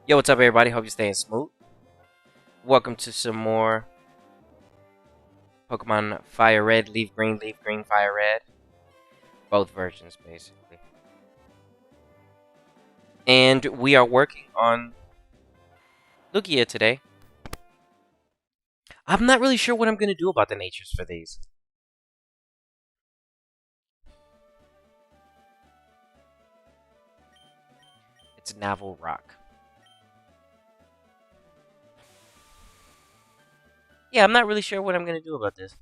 Yo, what's up, everybody? Hope you're staying smooth. Welcome to some more Pokemon Fire Red, Leaf Green, Fire Red. Both versions, basically. And we are working on Lugia today. I'm not really sure what I'm going to do about the natures for these. It's Naval Rock. Yeah, I'm not really sure what I'm going to do about this.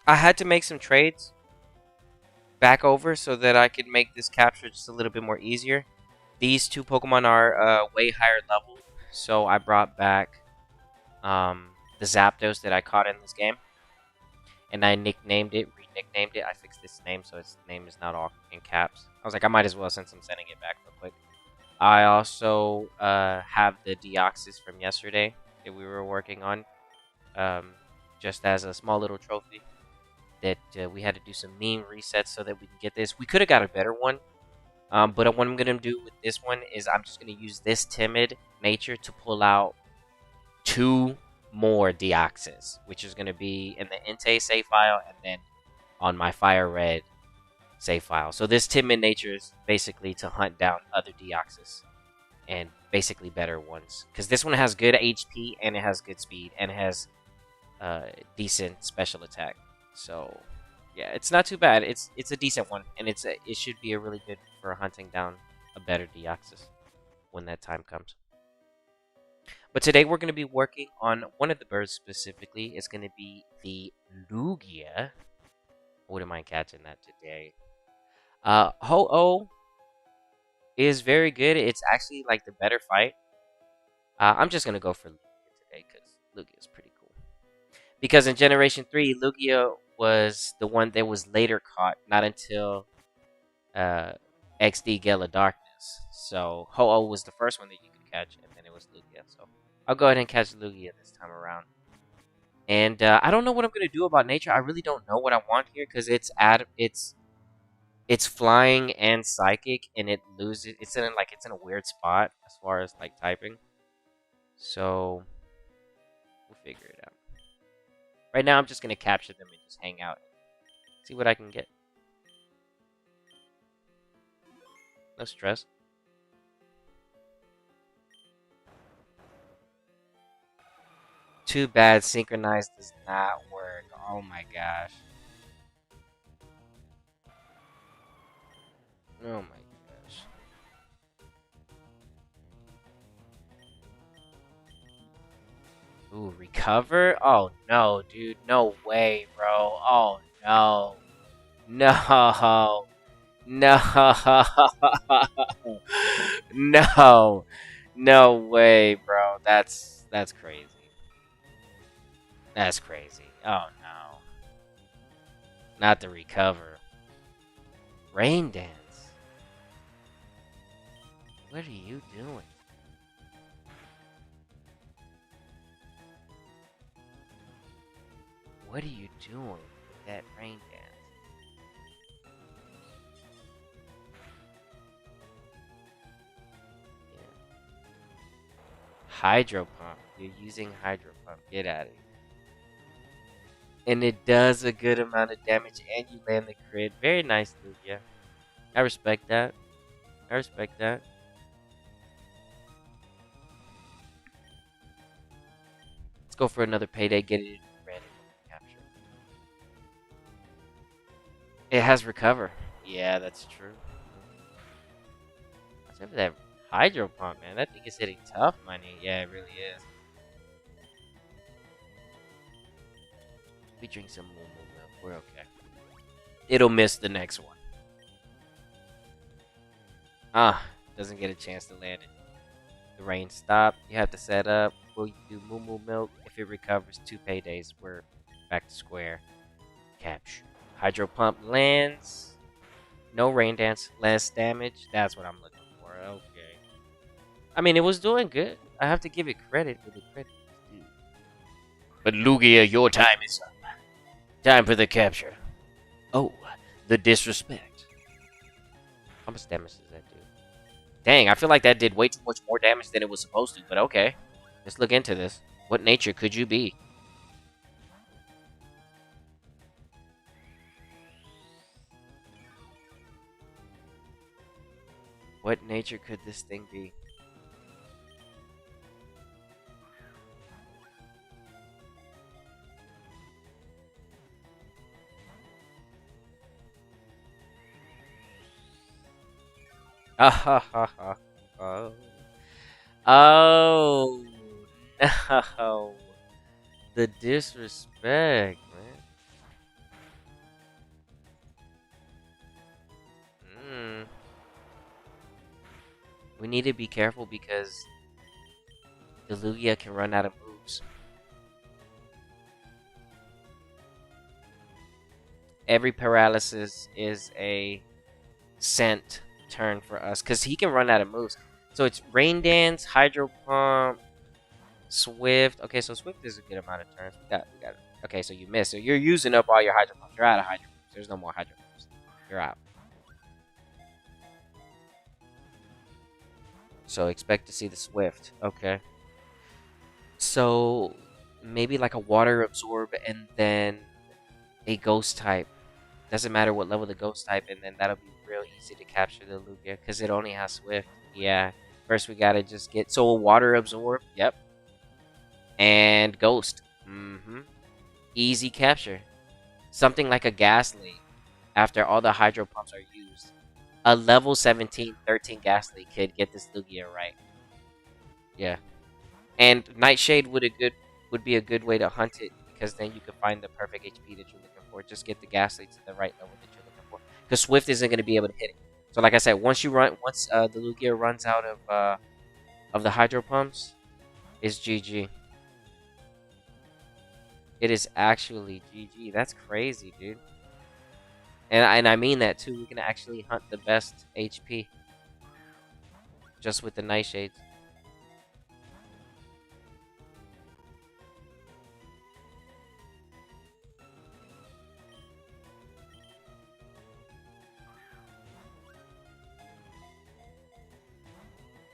I had to make some trades back over so that I could make this capture just a little bit more easier. These two Pokemon are way higher level, so I brought back the Zapdos that I caught in this game, and I nicknamed it, re-nicknamed it. I fixed its name so its name is not all in caps. I was like, I might as well since I'm sending it back real quick. I also have the Deoxys from yesterday that we were working on, um, just as a small little trophy that we had to do some meme resets so that we can get this. We could have got a better one, but what I'm going to do with this one is I'm just going to use this timid nature to pull out two more Deoxys, which is going to be in the Entei save file and then on my Fire Red save file. So this timid nature is basically to hunt down other Deoxys and basically better ones. Because this one has good HP and it has good speed and it has decent special attack. So yeah, it's not too bad. It's a decent one, and it should be a really good for hunting down a better Deoxys when that time comes. But today we're going to be working on one of the birds specifically. It's going to be the Lugia. I wouldn't mind catching that today. Ho-Oh is very good. It's actually like the better fight. I'm just going to go for Lugia today because Lugia is pretty cool. Because in Generation 3, Lugia was the one that was later caught, not until XD Gala Darkness. So Ho-Oh was the first one that you could catch, and then it was Lugia. So I'll go ahead and catch Lugia this time around. And I don't know what I'm gonna do about nature. I really don't know what I want here because it's flying and psychic, and it loses. It's in a weird spot as far as like typing. So we'll figure it out. Right now, I'm just gonna capture them and just hang out, and see what I can get. No stress. Too bad synchronized does not work. Oh my gosh. Oh my gosh. Ooh, recover? Oh no, dude. No way, bro. Oh no. No. No. No. No way, bro. That's crazy. That's crazy. Oh no. Not the recover. Rain dance. What are you doing? What are you doing with that rain dance? Yeah. Hydro pump. You're using hydro pump. Get out of here. And it does a good amount of damage, and you land the crit. Very nice, dude. Yeah, I respect that. I respect that. Let's go for another payday. Get it ready. Capture. It has recover. Yeah, that's true. Except for that hydro pump, man. That thing is hitting tough money. Yeah, it really is. We drink some moo milk. We're okay. It'll miss the next one. Doesn't get a chance to land it. The rain stopped. You have to set up. Will you do moo milk? If it recovers 2 paydays, we're back to square. Capture. Hydro pump lands. No rain dance, less damage. That's what I'm looking for. Okay. I mean, it was doing good. I have to give it credit where the credit is due. But Lugia, your time is up. Time for the capture. Oh, the disrespect. How much damage does that do? Dang, I feel like that did way too much more damage than it was supposed to, but okay. Let's look into this. What nature could you be? What nature could this thing be? Ah ha ha ha. Oh. Oh no. The disrespect, man. Mm. We need to be careful because the Lugia can run out of moves. Every paralysis is a scent turn for us because he can run out of moves. So it's Rain Dance, Hydro Pump, Swift. Okay, so Swift is a good amount of turns. We got it. Okay, so you missed. So you're using up all your Hydro Pumps. You're out of Hydro Pumps. There's no more Hydro Pumps. You're out. So expect to see the Swift. Okay. So maybe like a Water Absorb and then a Ghost type. Doesn't matter what level the Ghost type, and then that'll be real easy to capture the Lugia because it only has Swift. Yeah. First we gotta just get so a Water Absorb. Yep. And Ghost. Mm-hmm. Easy capture. Something like a Ghastly after all the Hydro Pumps are used. A level 17, 13 Ghastly could get this Lugia right. Yeah. And Nightshade would be a good way to hunt it because then you can find the perfect HP that you're looking for. Just get the Ghastly to the right level that you're looking for. Because Swift isn't going to be able to hit it. So like I said, once the Lugia runs out of the Hydro Pumps, it's GG. It is actually GG. That's crazy, dude. And I mean that too. We can actually hunt the best HP just with the Nightshades.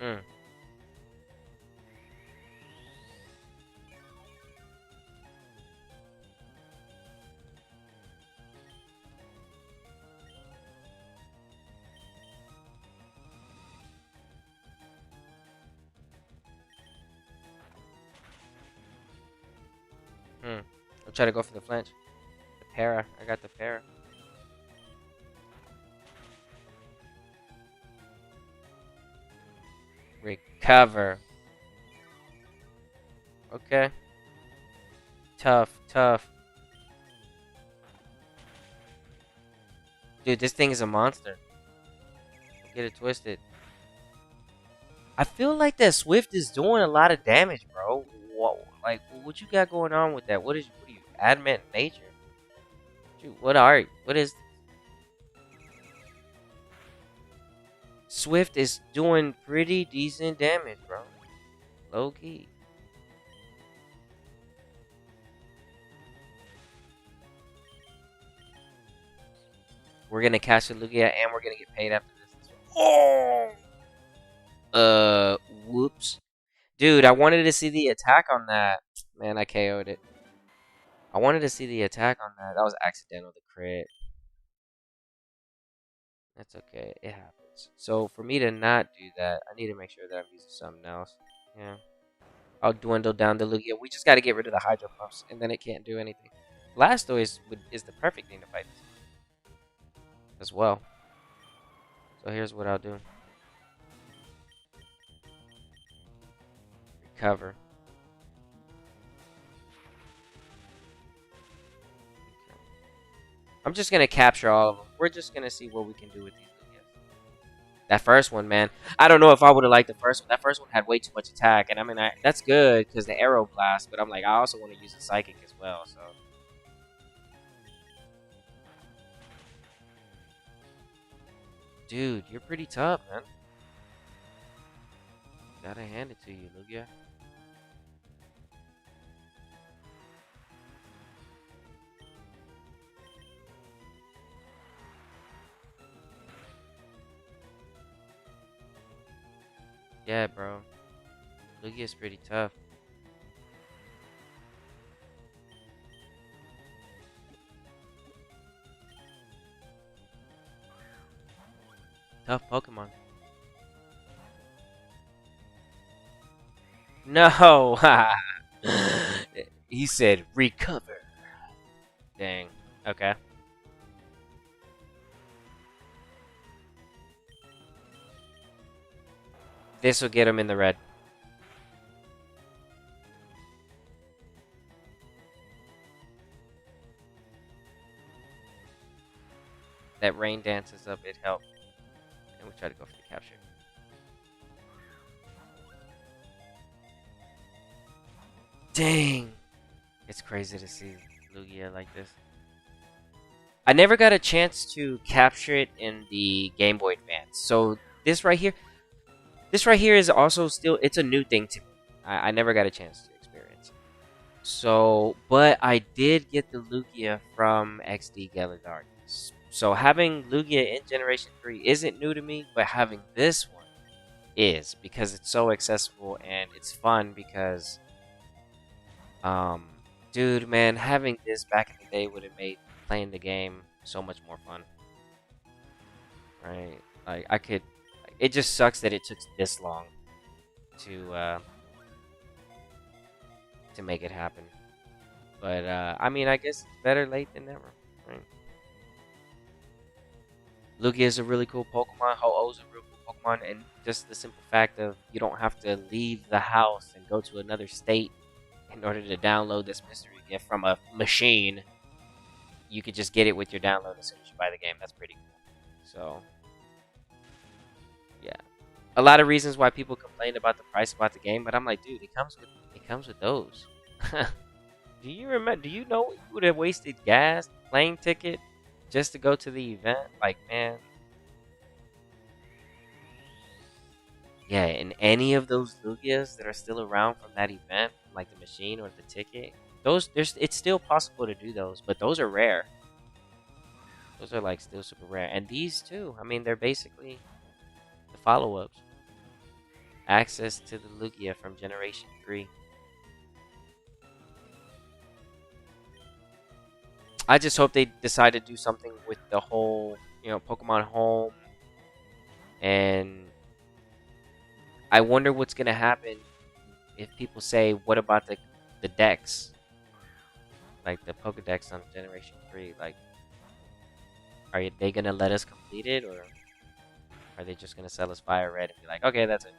Mm. Mm. I'll try to go for the flinch. The para. I got the para. Recover. Okay. Tough, tough. Dude, this thing is a monster. Don't get it twisted. I feel like that Swift is doing a lot of damage, bro. Like, what you got going on with that? What are you, adamant nature? Dude, what is Swift is doing pretty decent damage, bro. Low key. We're gonna catch the Lugia and we're gonna get paid after this. Oh! Whoops. Dude, I wanted to see the attack on that. Man, I KO'd it. I wanted to see the attack on that. That was accidental, the crit. That's okay. It happens. So, for me to not do that, I need to make sure that I'm using something else. Yeah. I'll dwindle down the Lugia. We just got to get rid of the Hydro Pumps, and then it can't do anything. Blastoise is the perfect thing to fight this as well. So, here's what I'll do. Recover. I'm just going to capture all of them. We're just going to see what we can do with these Lugias. That first one, man. I don't know if I would have liked the first one. That first one had way too much attack. And I mean, that's good because the Arrow Blast. But I'm like, I also want to use a Psychic as well. So Dude, you're pretty tough, man. Gotta hand it to you, Lugia. Yeah, bro. Lugia's pretty tough. Tough Pokemon. No! He said recover. Dang. Okay. This will get him in the red. That rain dances up, it helped. And we try to go for the capture. Dang! It's crazy to see Lugia like this. I never got a chance to capture it in the Game Boy Advance. So this right here is also still, it's a new thing to me. I never got a chance to experience it. So, but I did get the Lugia from XD Galliard. So having Lugia in Generation 3 isn't new to me, but having this one is, because it's so accessible and it's fun because, dude, man, having this back in the day would have made playing the game so much more fun. Right? Like, I could, it just sucks that it took this long to make it happen. But, I mean, I guess it's better late than never, right? Lugia is a really cool Pokemon. Ho-Oh's a real cool Pokemon. And just the simple fact of you don't have to leave the house and go to another state in order to download this mystery gift from a machine. You could just get it with your download as soon as you buy the game. That's pretty cool. So, yeah. A lot of reasons why people complain about the price about the game, but I'm like, dude, it comes with those. Do you remember? Do you know you would have wasted gas, plane ticket, just to go to the event? Like, man. Yeah, and any of those Lugias that are still around from that event, like the machine or the ticket, it's still possible to do those, but those are rare. Those are like still super rare. And these too, I mean, they're basically the follow-ups. Access to the Lugia from Generation 3. I just hope they decide to do something with the whole, Pokemon Home. And I wonder what's going to happen if people say, what about the decks? Like the Pokedex on Generation 3. Like, are they going to let us complete it? Or are they just going to sell us Fire Red and be like, okay, that's it?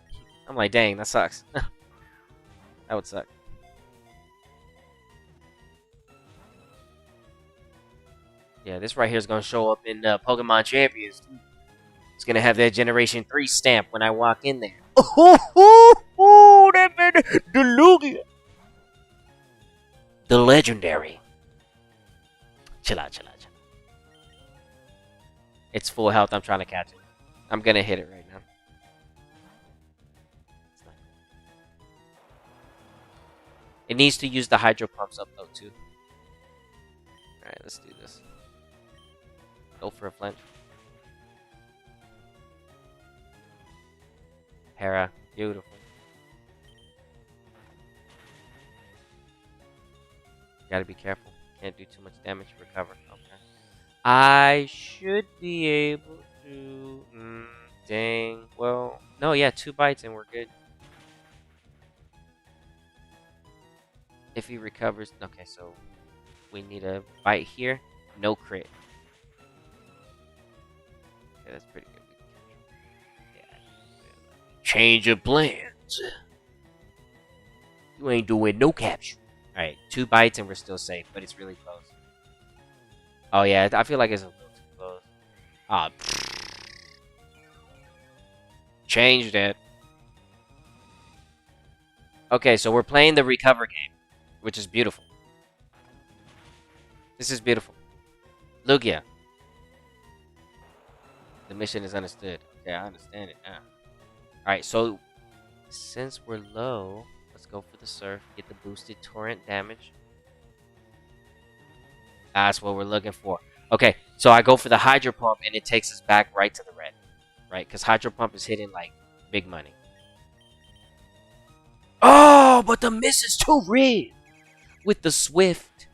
I'm like, dang, that sucks. That would suck. Yeah, this right here is going to show up in Pokemon Champions. It's going to have that Generation 3 stamp when I walk in there. Oh, that man, the Lugia. The legendary. Chill out, chill out, chill out. It's full health. I'm trying to catch it. I'm going to hit it right now. It needs to use the Hydro Pumps up, though, too. Alright, let's do this. Go for a flinch. Hera, beautiful. Gotta be careful. Can't do too much damage to recover. Okay. I should be able to... dang. Well, no, yeah, 2 bites and we're good. If he recovers... Okay, so we need a bite here. No crit. Okay, that's pretty good. Yeah. Change of plans. You ain't doing no capture. Alright, 2 bites and we're still safe, but it's really close. Oh yeah, I feel like it's a little too close. Ah, changed it. Okay, so we're playing the recover game, which is beautiful. This is beautiful. Lugia. The mission is understood. Okay, I understand it now. Alright, so since we're low, let's go for the surf. Get the boosted torrent damage. That's what we're looking for. Okay, so I go for the hydro pump and it takes us back right to the red. Right? Because hydro pump is hitting like big money. Oh, but the miss is too red with the swift.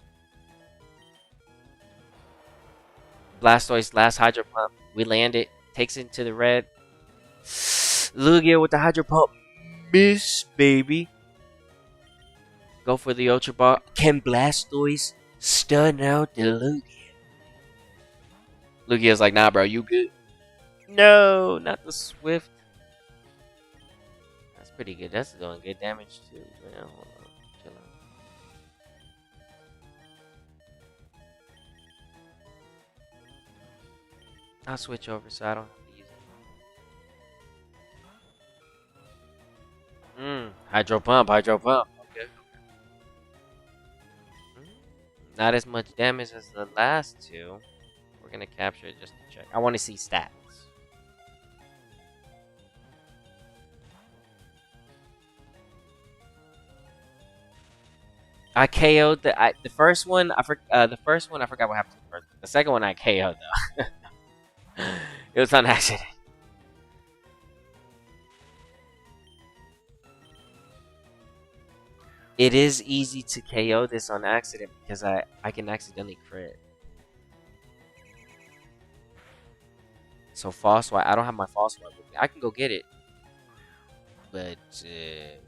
Blastoise last hydro pump. We land it. Takes it to the red. Lugia with the hydro pump. Miss, baby. Go for the Ultra Ball. Can Blastoise stun out the Lugia? Lugia's like, nah, bro, you good? No, not the Swift. That's pretty good. That's doing good damage too. Man, hold on. Chill out. I'll switch over so I don't have to use it. Hydro Pump, Hydro Pump. Okay. Not as much damage as the last two. We're gonna capture it just to check. I want to see stats. I KO'd the first one. The first one I forgot what happened to the first. The second one I KO'd though. It was on accident. It is easy to KO this on accident because I can accidentally crit. So false swipe. I don't have my false swipe with me. I can go get it, but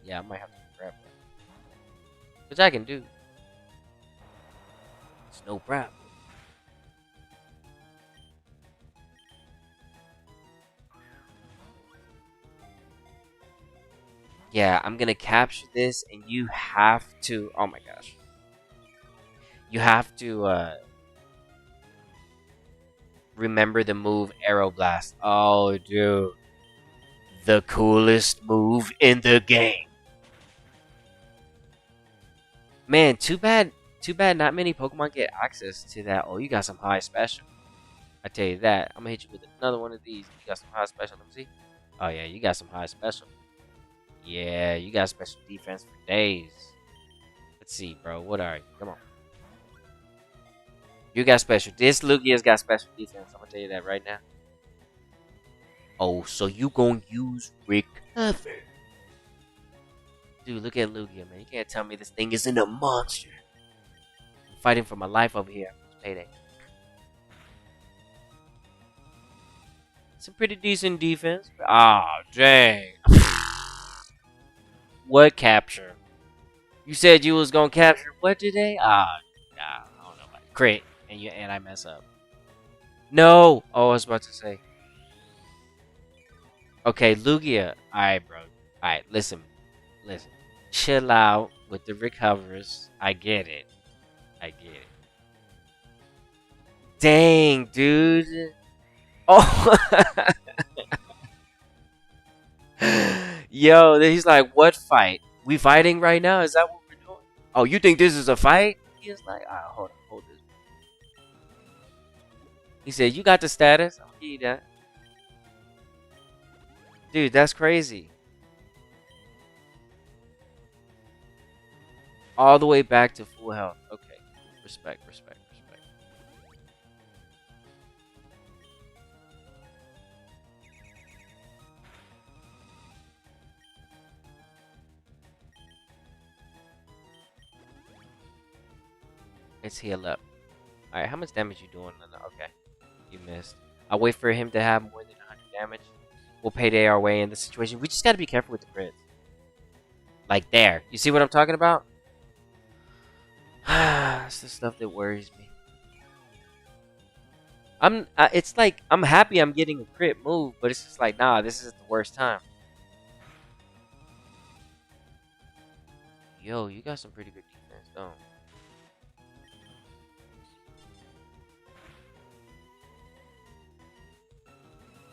yeah, I might have to grab it, which I can do. It's no problem. Yeah, I'm gonna capture this, and you have to. Oh my gosh, you have to remember the move Aeroblast. Oh, dude, the coolest move in the game. Man, too bad. Too bad. Not many Pokemon get access to that. Oh, you got some high special. I tell you that. I'm gonna hit you with another one of these. You got some high special. Let me see. Oh yeah, you got some high special. Yeah, you got special defense for days. Let's see, bro. What are you? Come on. You got special. This Lugia's got special defense. I'm gonna tell you that right now. Oh, so you gonna use recover? Dude, look at Lugia, man. You can't tell me this thing isn't a monster. I'm fighting for my life over here. It's payday. Some pretty decent defense. Ah, dang. What capture? You said you was gonna capture what today? Ah, nah, I don't know about it. Crit, and I mess up. No. Oh, I was about to say. Okay, Lugia. Alright, bro. Alright, listen. Chill out with the recovers. I get it. Dang, dude. Oh. Yo, he's like, what fight? We fighting right now? Is that what we're doing? Oh, you think this is a fight? He's like, hold this. He said, you got the status? I'll give you that. Dude, that's crazy. All the way back to full health. Okay. Respect. Let's heal up. Alright, how much damage you doing? Okay. You missed. I'll wait for him to have more than 100 damage. We'll payday our way in this situation. We just gotta be careful with the crits. Like there. You see what I'm talking about? That's the stuff that worries me. It's like, I'm happy I'm getting a crit move, but it's just like, nah, this is the worst time. Yo, you got some pretty good defense, don't you?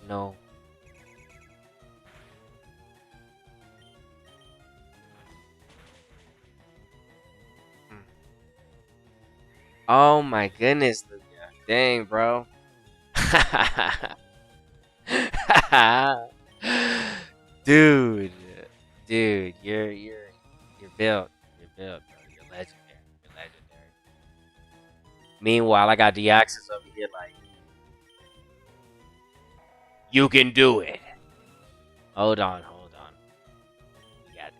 No. Oh my goodness, Lugia. Dang, bro. Dude, dude, you're built. You're built, bro. You're legendary. You're legendary. Meanwhile, I got the axes over here like, you can do it. Hold on, hold on.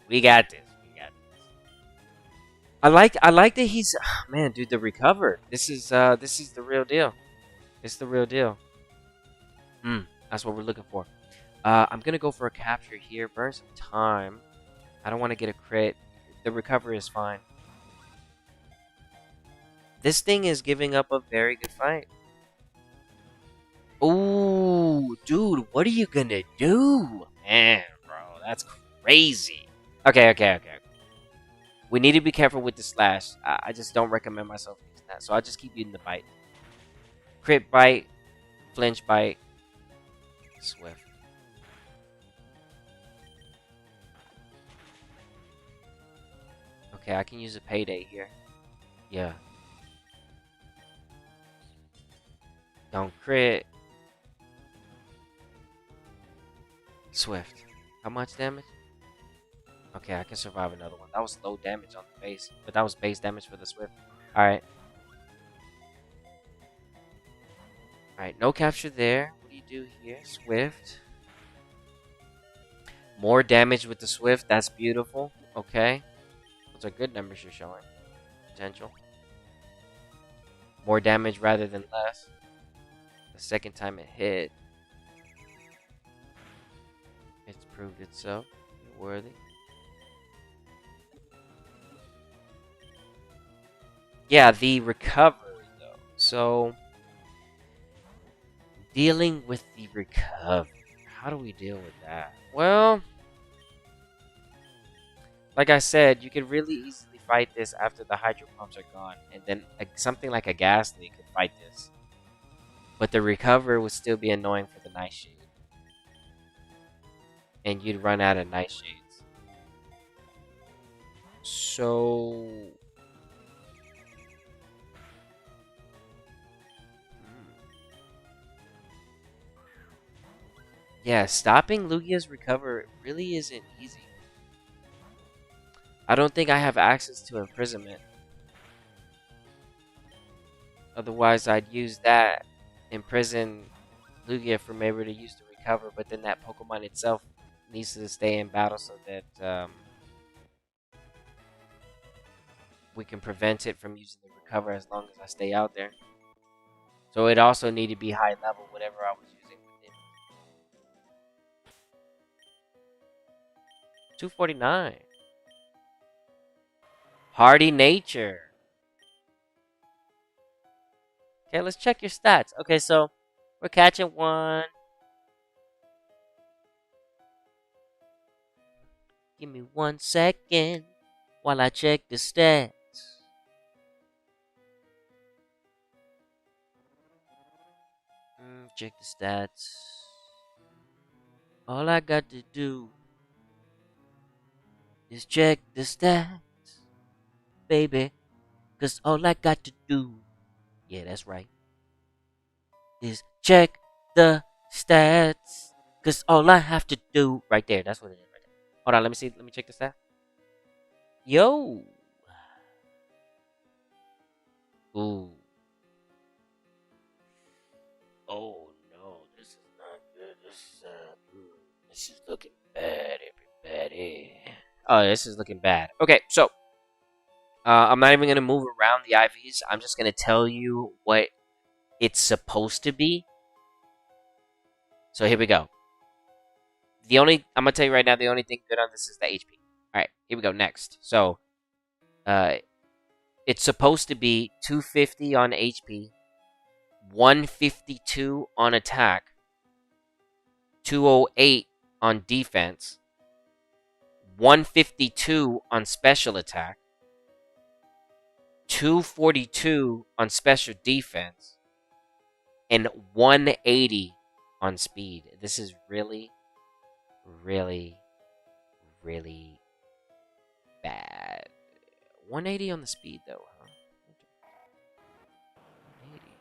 We got this. We got this. I like that he's man, dude, the recover. This is the real deal. It's the real deal. That's what we're looking for. I'm gonna go for a capture here, burn some time. I don't want to get a crit. The recovery is fine. This thing is giving up a very good fight. Ooh, dude, what are you gonna do? Man, bro, that's crazy. Okay. We need to be careful with the slash. I just don't recommend myself using that, so I'll just keep using the bite. Crit bite, flinch bite, swift. Okay, I can use a payday here. Yeah. Don't crit. Swift. How much damage? Okay, I can survive another one. That was low damage on the base, but that was base damage for the Swift. Alright. Alright, no capture there. What do you do here? Swift. More damage with the Swift. That's beautiful. Okay. Those are good numbers you're showing. Potential. More damage rather than less. The second time it hit, it's proved itself. You're worthy. Yeah, the recovery, though. So, dealing with the recovery. How do we deal with that? Well, like I said, you could really easily fight this after the hydro pumps are gone. And then something like a Ghastly could fight this. But the recover would still be annoying for the Nightshade. And you'd run out of Nightshades. So... yeah, stopping Lugia's recover really isn't easy. I don't think I have access to imprisonment. Otherwise, I'd use that, imprison Lugia for maybe to use to recover, but then that Pokemon itself needs to stay in battle so that we can prevent it from using the recover as long as I stay out there. So it also need to be high level, whatever I was using with it. 249. Hardy nature. Okay, let's check your stats. Okay, so we're catching one. Give me 1 second while I check the stats. Check the stats. All I got to do is check the stats, baby. Cause all I got to do, yeah, that's right, is check the stats. Cause all I have to do, right there, that's what it is right there. Hold on, let me see, let me check the stat. Yo. Ooh. Oh no, this is not good. This is looking bad, everybody. Oh, this is looking bad. Okay, so I'm not even gonna move around the IVs. I'm just gonna tell you what it's supposed to be. So here we go. I'm gonna tell you right now, the only thing good on this is the HP. All right, here we go. Next, so it's supposed to be 250 on HP, 152 on attack, 208 on defense, 152 on special attack, 242 on special defense, and 180 on speed. This is really, really, really bad. 180 on the speed, though, huh? 180, huh?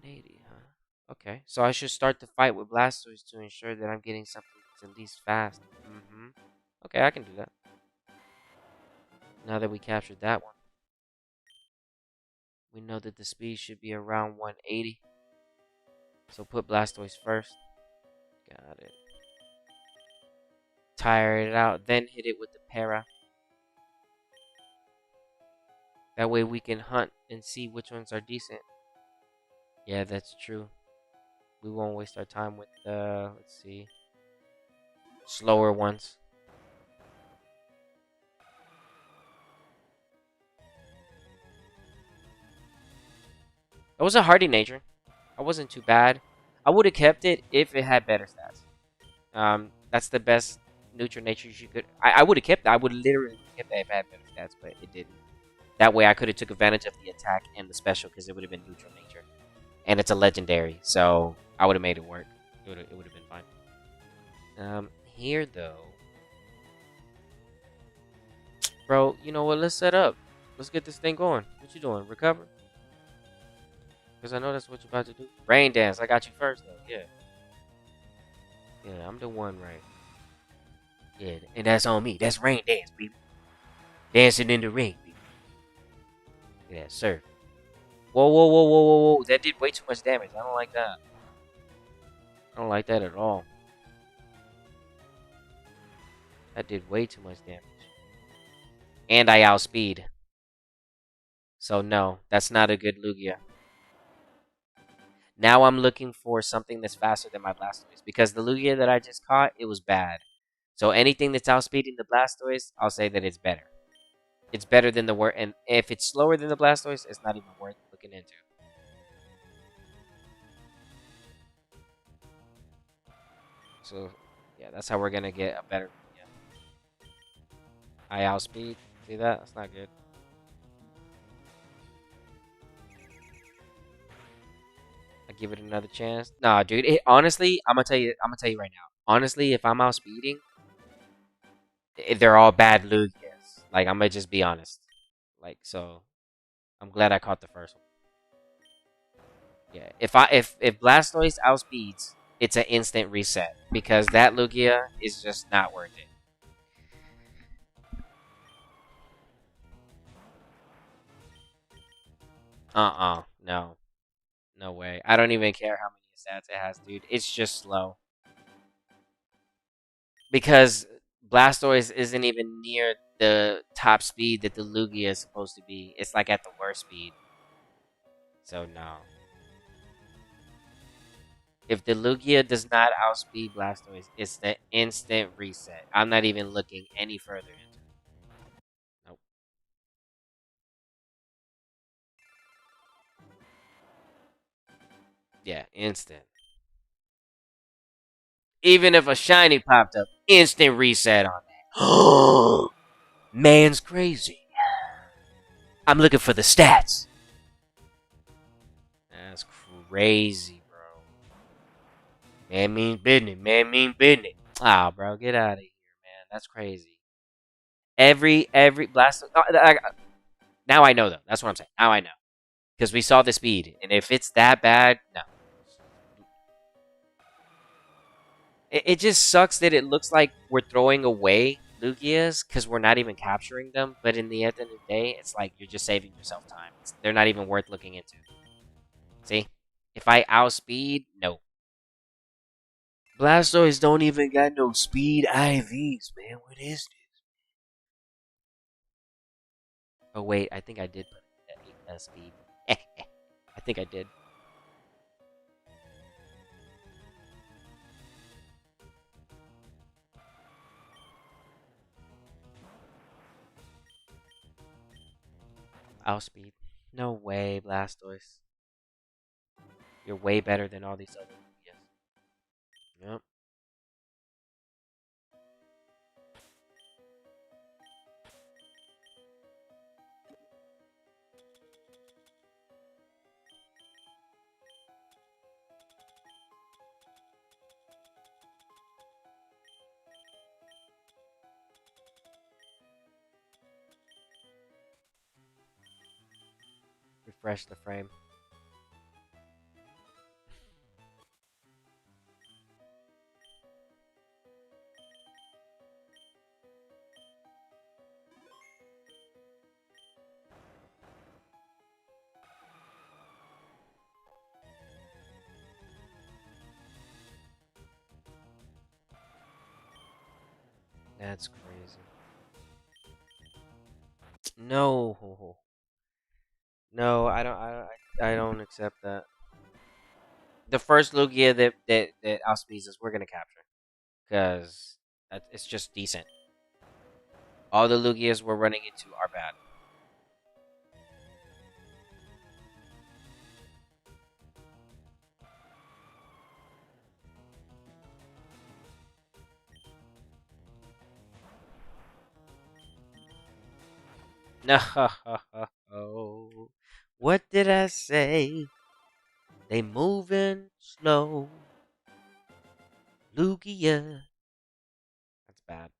180, huh? Okay, so I should start the fight with Blastoise to ensure that I'm getting something that's at least fast. Mm-hmm. Okay, I can do that. Now that we captured that one, we know that the speed should be around 180. So put Blastoise first. Got it. Tire it out, then hit it with the para. That way we can hunt and see which ones are decent. Yeah, that's true. We won't waste our time with the, let's see, slower ones. It was a hardy nature. I wasn't too bad. I would have kept it if it had better stats. That's the best neutral nature you could. I would have kept it. I would literally kept it if it had better stats, but it didn't. That way I could have took advantage of the attack and the special because it would have been neutral nature. And it's a legendary, so I would have made it work. It would have been fine. Here though, bro. You know what? Let's set up. Let's get this thing going. What you doing? Recover? Because I know that's what you're about to do. Rain dance. I got you first though. Yeah. Yeah, I'm the one, right? Yeah, and that's on me. That's rain dance, baby. Dancing in the rain, baby. Yeah, sir. Whoa, whoa, whoa, whoa, whoa, whoa. That did way too much damage. I don't like that. I don't like that at all. That did way too much damage. And I outspeed. So no, that's not a good Lugia. Now I'm looking for something that's faster than my Blastoise. Because the Lugia that I just caught, it was bad. So anything that's outspeeding the Blastoise, I'll say that it's better. It's better than the word, and if it's slower than the Blastoise, it's not even worth looking into. So, yeah, that's how we're gonna get a better. Yeah. High outspeed. See that? That's not good. I give it another chance. Nah, dude. Honestly, I'm gonna tell you. I'm gonna tell you right now. Honestly, if I'm outspeeding, they're all bad Lugias. Like I'm gonna just be honest. Like so, I'm glad I caught the first one. Yeah. If Blastoise outspeeds, it's an instant reset because that Lugia is just not worth it. No. No way. I don't even care how many stats it has, dude. It's just slow. Because Blastoise isn't even near the top speed that the Lugia is supposed to be. It's like at the worst speed. So no. If the Lugia does not outspeed Blastoise, it's the instant reset. I'm not even looking any further into it. Nope. Yeah, instant. Even if a shiny popped up, instant reset on that. Man's crazy. I'm looking for the stats. That's crazy, bro. Man means business. Man mean business. Ah, bro, get out of here, man. That's crazy. Every blast. Now I know though. That's what I'm saying. Now I know because we saw the speed, and if it's that bad, no. It just sucks that it looks like we're throwing away Lugias because we're not even capturing them. But in the end of the day, it's like you're just saving yourself time. They're not even worth looking into. See, if I outspeed, no. Blastoise don't even got no speed IVs, man. What is this? Oh wait, I think I did put speed. I think I did. Outspeed. No way, Blastoise. You're way better than all these other Lugias. Yep. Refresh the frame. That's crazy. No. No, I don't accept that. The first Lugia that outspeeds us, we're gonna capture because it's just decent. All the Lugias we're running into are bad. No. What did I say? They moving slow. Lugia. That's bad.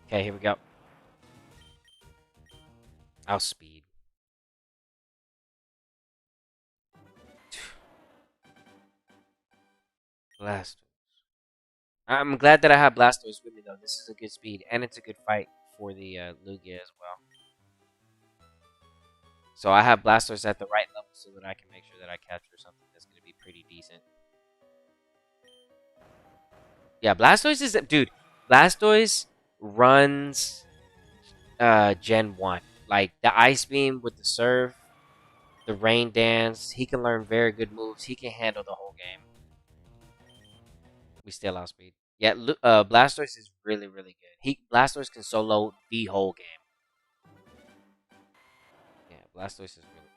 Okay, here we go. Outspeed. Blastoise. I'm glad that I have Blastoise with me though. This is a good speed, and it's a good fight for the Lugia as well. So I have Blastoise at the right level so that I can make sure that I capture something that's going to be pretty decent. Yeah, Blastoise is dude. Blastoise runs Gen 1. Like the Ice Beam with the Surf, the Rain Dance. He can learn very good moves. He can handle the whole game. We still outspeed. Yeah, Blastoise is really really good. Blastoise can solo the whole game. Yeah, Blastoise is really good.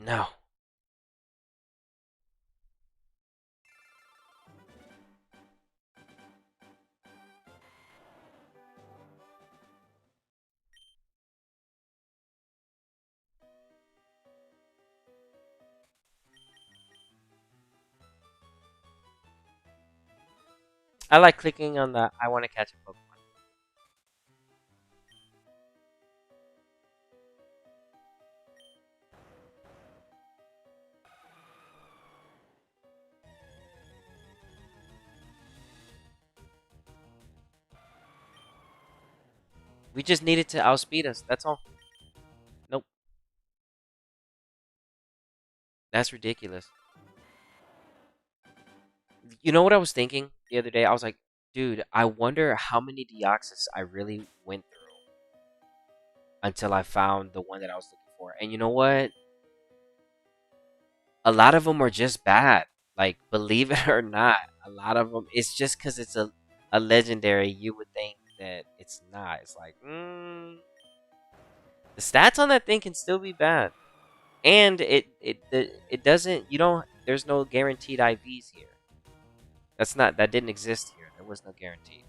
No. I like clicking on the I want to catch a Pokemon. We just needed to outspeed us. That's all. Nope. That's ridiculous. You know what I was thinking the other day? I was like, dude, I wonder how many Deoxys I really went through until I found the one that I was looking for. And you know what? A lot of them are just bad. Like, believe it or not, a lot of them, it's just because it's a legendary, you would think that it's not. It's like, the stats on that thing can still be bad. And it doesn't, you don't, there's no guaranteed IVs here. That didn't exist here. There was no guarantee.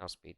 No speed.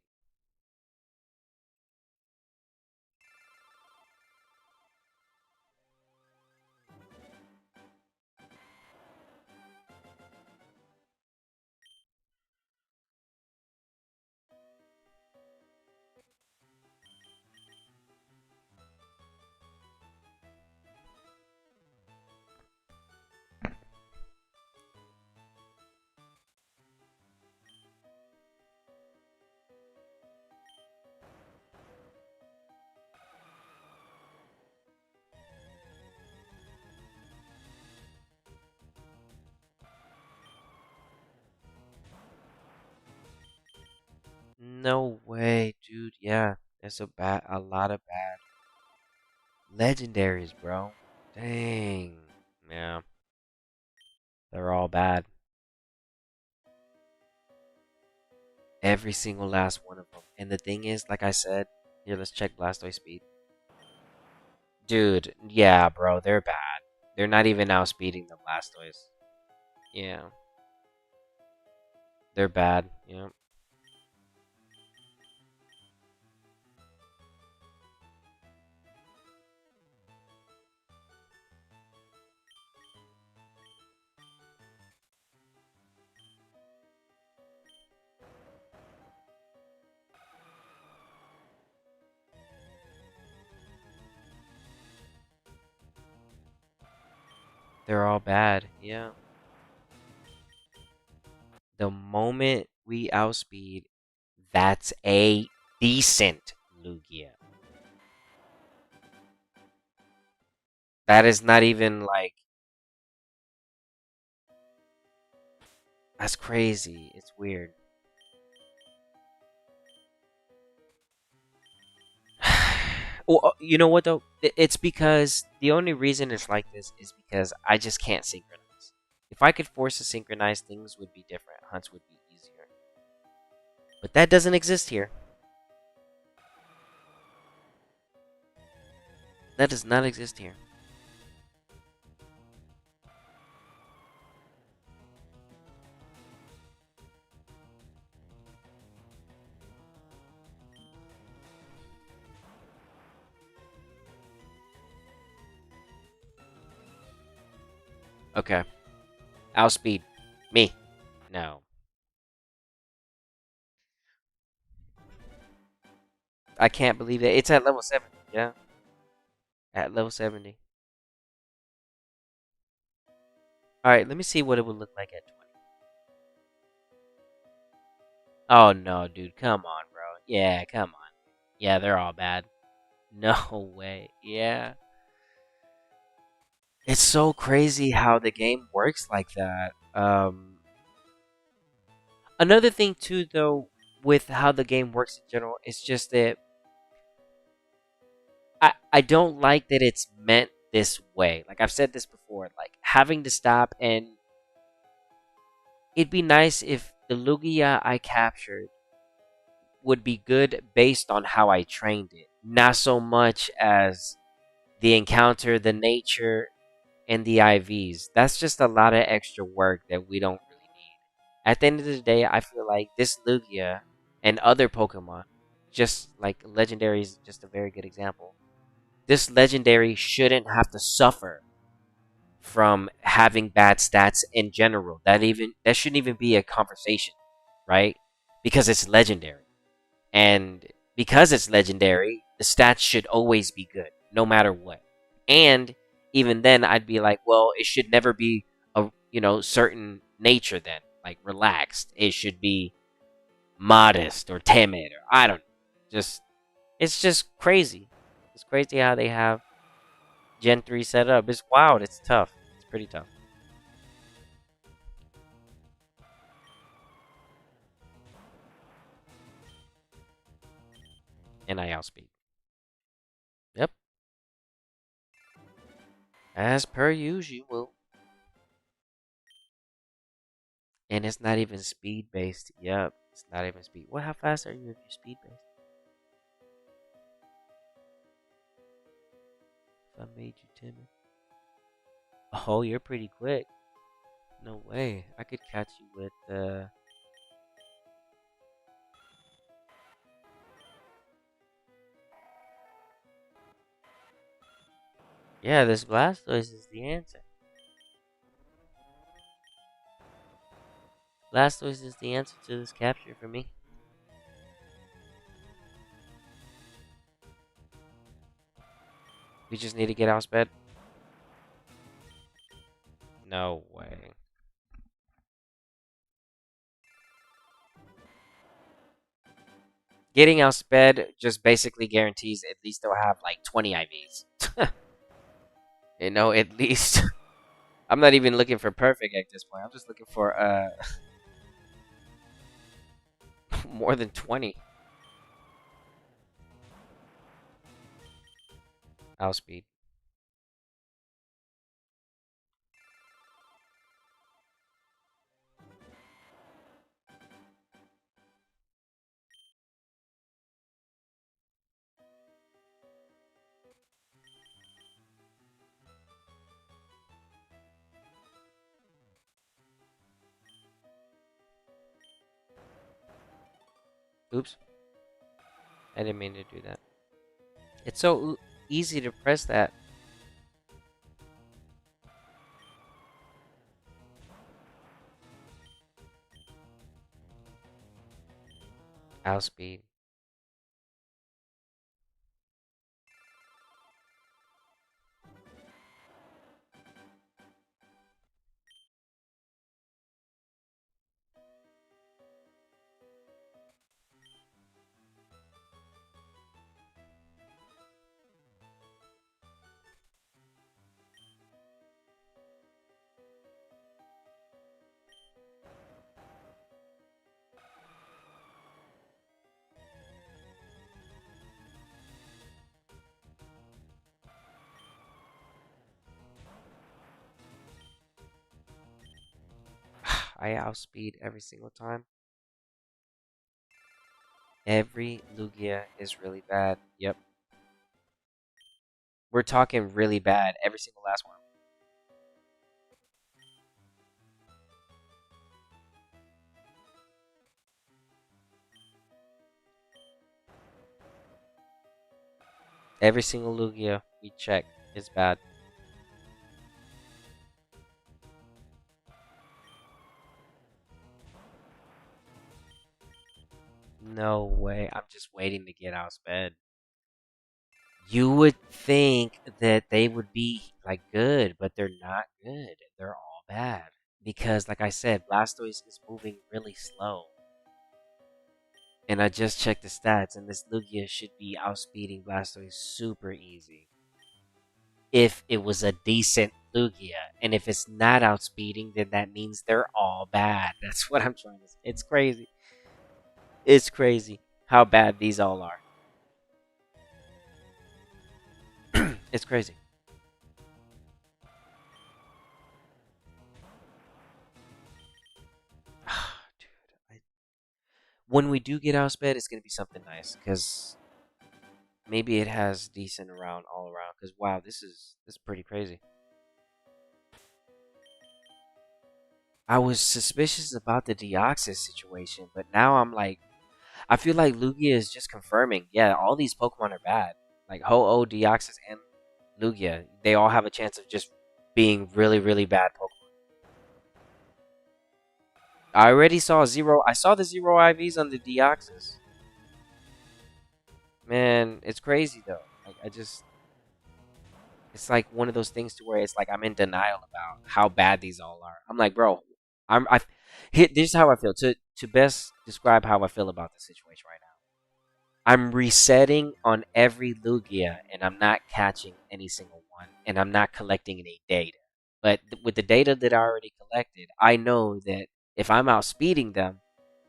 No way, dude. Yeah, there's a lot of bad legendaries, bro. Dang. Yeah, they're all bad. Every single last one of them. And the thing is, like I said, here, let's check Blastoise speed. Dude, yeah, bro, they're bad. They're not even outspeeding the Blastoise. Yeah, they're bad. Yeah. They're all bad. Yeah. The moment we outspeed, that's a decent Lugia. That is not even like, that's crazy. It's weird. Well, you know what though? It's because the only reason it's like this is because I just can't synchronize. If I could force to synchronize, things would be different. Hunts would be easier. But that doesn't exist here. That does not exist here. Okay. Outspeed. Me. No. I can't believe that. It's at level 70. Yeah. At level 70. Alright, let me see what it would look like at 20. Oh no, dude. Come on, bro. Yeah, come on. Yeah, they're all bad. No way. Yeah. It's so crazy how the game works like that. Another thing too, though, with how the game works in general, is just that I don't like that it's meant this way. Like I've said this before, like having to stop, and it'd be nice if the Lugia I captured would be good based on how I trained it, not so much as the encounter, the nature, and the IVs. That's just a lot of extra work that we don't really need. At the end of the day, I feel like this Lugia and other Pokemon, just like Legendary is just a very good example. This Legendary shouldn't have to suffer from having bad stats in general. That shouldn't even be a conversation, right? Because it's Legendary. And because it's Legendary, the stats should always be good, no matter what. And even then, I'd be like, well, it should never be a certain nature. Then, like relaxed, it should be modest or timid, or I don't know. Just it's just crazy. It's crazy how they have Gen 3 set up. It's wild. It's tough. It's pretty tough. And I outspeed. Yep. As per usual. And it's not even speed based. Yep. It's not even speed. What? How fast are you if you're speed based? If I made you timid. Oh, you're pretty quick. No way. I could catch you with yeah, this Blastoise is the answer. Blastoise is the answer to this capture for me. We just need to get outsped. No way. Getting outsped just basically guarantees at least they'll have like 20 IVs. At least. I'm not even looking for perfect at this point. I'm just looking for more than 20 outspeed. Oops. I didn't mean to do that. It's so easy to press that. Outspeed. I outspeed every single time. Every Lugia is really bad. Yep. We're talking really bad. Every single last one. Every single Lugia we check is bad. No way. I'm just waiting to get outsped. You would think that they would be like good, but they're not good. They're all bad. Because like I said, Blastoise is moving really slow. And I just checked the stats, and this Lugia should be outspeeding Blastoise super easy. If it was a decent Lugia. And if it's not outspeeding, then that means they're all bad. That's what I'm trying to say. It's crazy. It's crazy how bad these all are. It's crazy. Dude, when we do get outsped, it's gonna be something nice because maybe it has decent around all around. Because wow, this is pretty crazy. I was suspicious about the Deoxys situation, but now I'm like, I feel like Lugia is just confirming. Yeah, all these Pokemon are bad. Like Ho-Oh, Deoxys, and Lugia, they all have a chance of just being really, really bad Pokemon. I already saw zero. I saw the zero IVs on the Deoxys. Man, it's crazy though. Like I just, it's like one of those things to where it's like I'm in denial about how bad these all are. I'm like, bro, I hit. This is how I feel. To best describe how I feel about the situation right now. I'm resetting on every Lugia, and I'm not catching any single one, and I'm not collecting any data. But with the data that I already collected, I know that if I'm outspeeding them,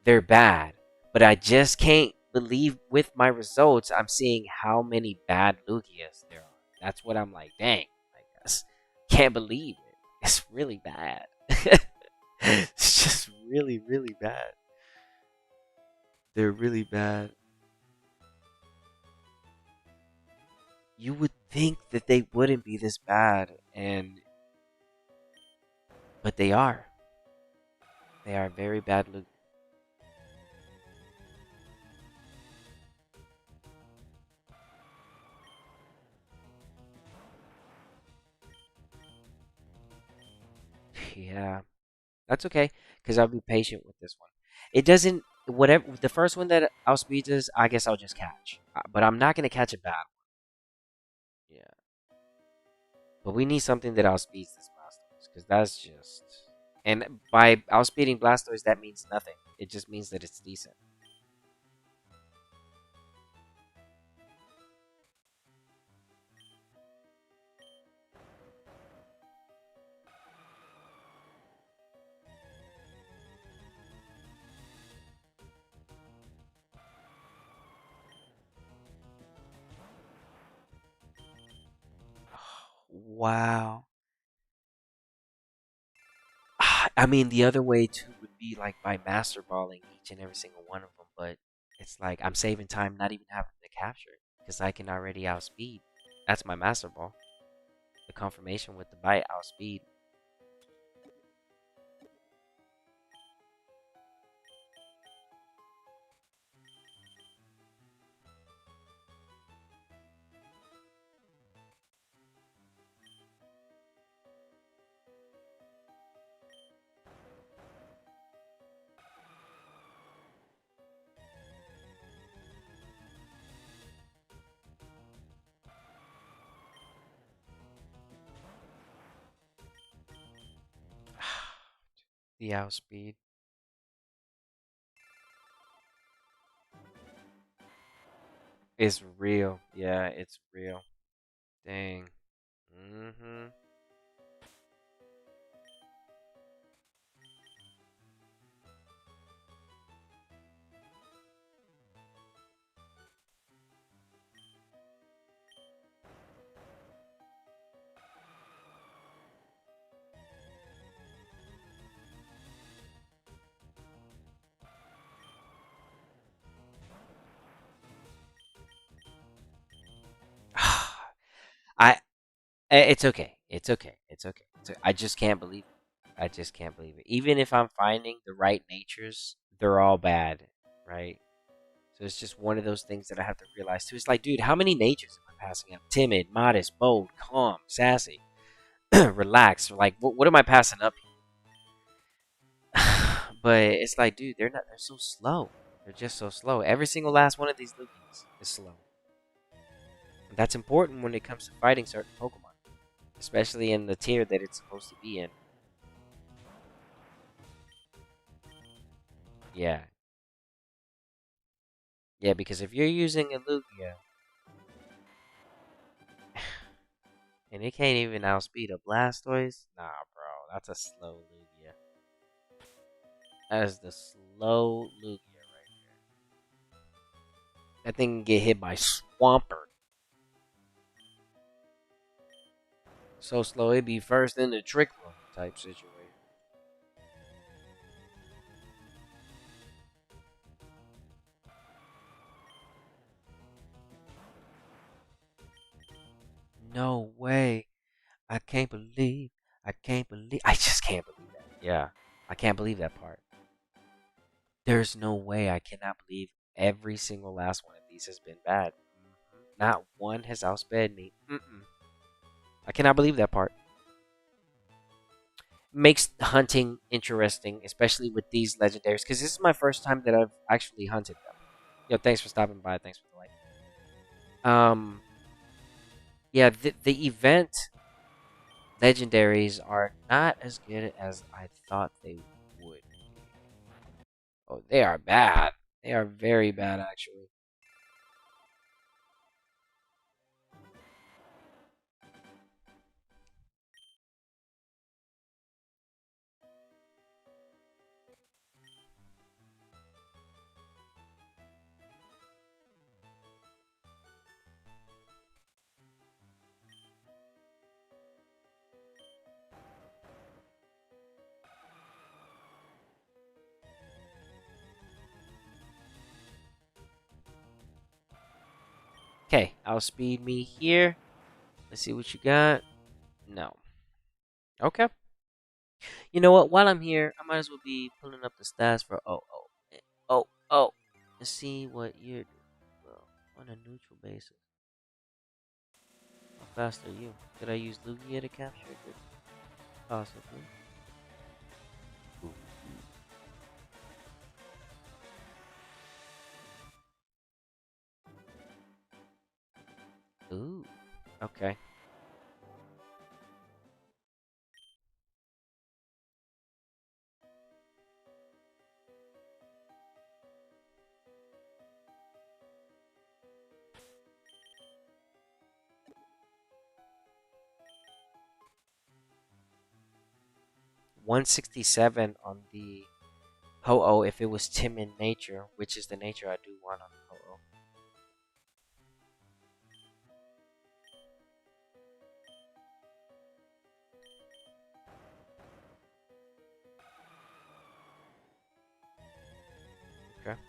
they're bad. But I just can't believe with my results, I'm seeing how many bad Lugias there are. That's what I'm like, dang, I guess. Can't believe it. It's really bad. It's just really, really bad. They're really bad. You would think that they wouldn't be this bad, and but they are. They are very bad. Yeah, that's okay, because I'll be patient with this one. It doesn't. Whatever the first one that outspeeds us, I guess I'll just catch. But I'm not gonna catch a bad one. Yeah, but we need something that outspeeds this Blastoise, because that's just. And by outspeeding Blastoise, that means nothing. It just means that it's decent. Wow. I mean, the other way too would be like by master balling each and every single one of them, but it's like I'm saving time not even having to capture it because I can already outspeed. That's my master ball. The confirmation with the bite outspeed. The outspeed is real. Yeah, it's real. Dang. Mm-hmm. I. It's okay. It's okay. It's okay. I just can't believe it. I just can't believe it. Even if I'm finding the right natures, they're all bad, right? So it's just one of those things that I have to realize too. It's like, dude, how many natures am I passing up? Timid, modest, bold, calm, sassy, relaxed. Like, what am I passing up? But it's like, dude, they're not. They're so slow. They're just so slow. Every single last one of these Lugias is slow. And that's important when it comes to fighting certain Pokemon, especially in the tier that it's supposed to be in. Yeah, yeah. Because if you're using a Lugia and it can't even outspeed a Blastoise, nah, bro, that's a slow Lugia. That is the slow Lugia right there. That thing can get hit by Swampert. So slow, it'd be first in the trick room type situation. No way. I can't believe. I can't believe. I just can't believe that. Yeah. I can't believe that part. There's no way. I cannot believe every single last one of these has been bad. Not one has outsped me. I cannot believe that part. Makes hunting interesting, especially with these legendaries, because this is my first time that I've actually hunted them. Yo, thanks for stopping by. Thanks for the like. Yeah, the event legendaries are not as good as I thought they would be. Oh, they are bad. They are very bad, actually. Okay, outspeed me here. Let's see what you got. No. Okay. You know what? While I'm here, I might as well be pulling up the stats for oh. Let's see what you're doing. Well, on a neutral basis. How fast are you? Did I use Lugia to capture it? Possibly. Ooh. Ooh. Okay. 167 on the Ho-Oh if it was timid nature, which is the nature I do want on the Ho-Oh. Okay.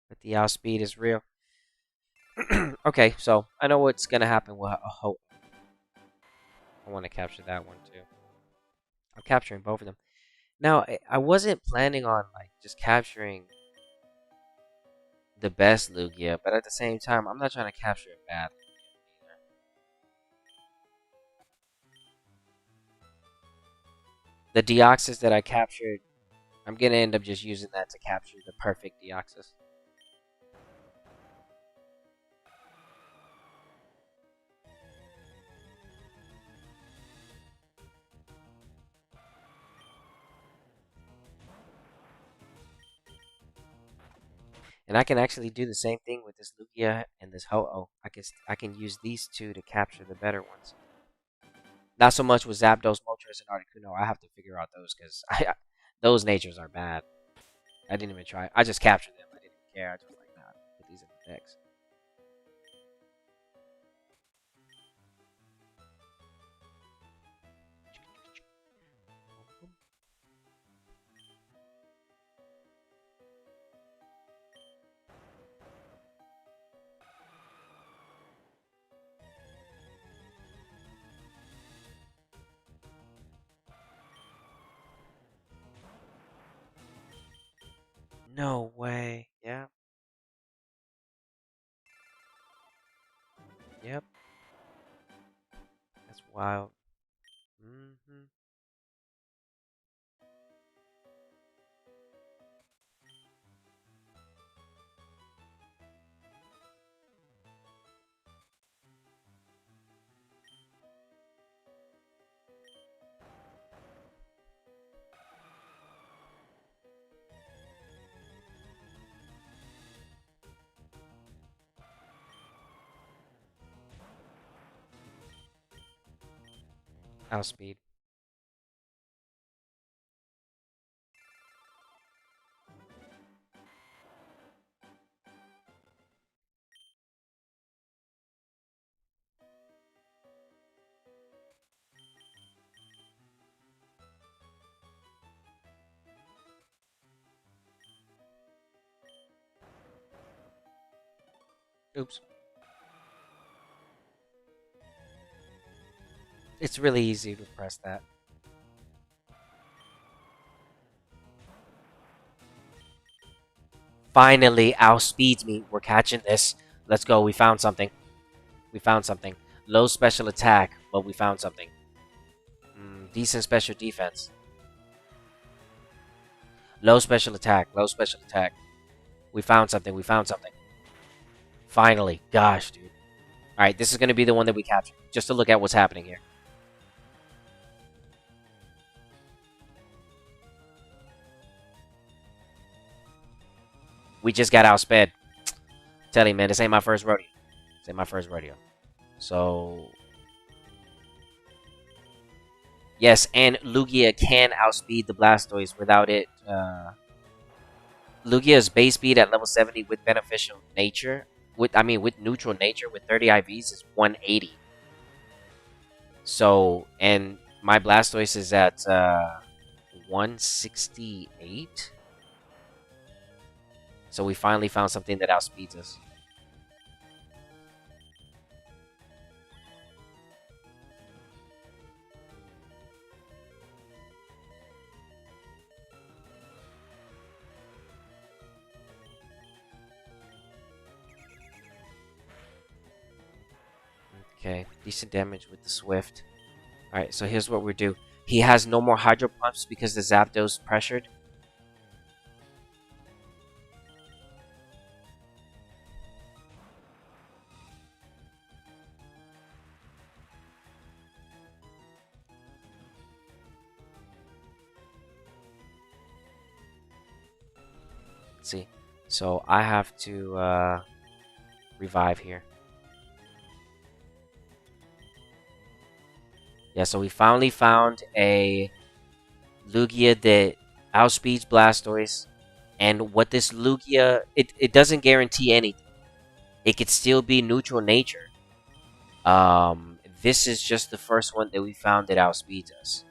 But the outspeed is real. Okay, so I know what's gonna happen with a Ho. I want to capture that one too. I'm capturing both of them. Now, I wasn't planning on like just capturing the best Lugia, but at the same time, I'm not trying to capture a bad Lugia either. The Deoxys that I captured I'm gonna end up just using that to capture the perfect Deoxys. And I can actually do the same thing with this Lugia and this Ho-Oh. I can use these two to capture the better ones. Not so much with Zapdos, Moltres, and Articuno. I have to figure out those because those natures are bad. I didn't even try. I just captured them. I didn't even care. I just like, nah, put these in the decks. No way. Yeah. Yep. That's wild. Mm-hmm. Outspeed. Oops. It's really easy to press that. Finally, outspeeds me. We're catching this. Let's go. We found something. We found something. Low special attack, but we found something. Decent special defense. Low special attack. Low special attack. We found something. We found something. Finally. Gosh, dude. Alright, this is going to be the one that we capture. Just to look at what's happening here. We just got outsped. Tell you, man, this ain't my first rodeo. This ain't my first rodeo. So... Yes, and Lugia can outspeed the Blastoise without it. Lugia's base speed at level 70 with beneficial nature, with neutral nature with 30 IVs is 180. So, and my Blastoise is at 168. So we finally found something that outspeeds us. Okay, decent damage with the Swift. Alright, so here's what we do. He has no more Hydro Pumps because the Zapdos pressured. Let's see. So I have to revive here. Yeah, so we finally found a Lugia that outspeeds Blastoise. And what this Lugia... It doesn't guarantee anything. It could still be neutral nature. This is just the first one that we found that outspeeds us.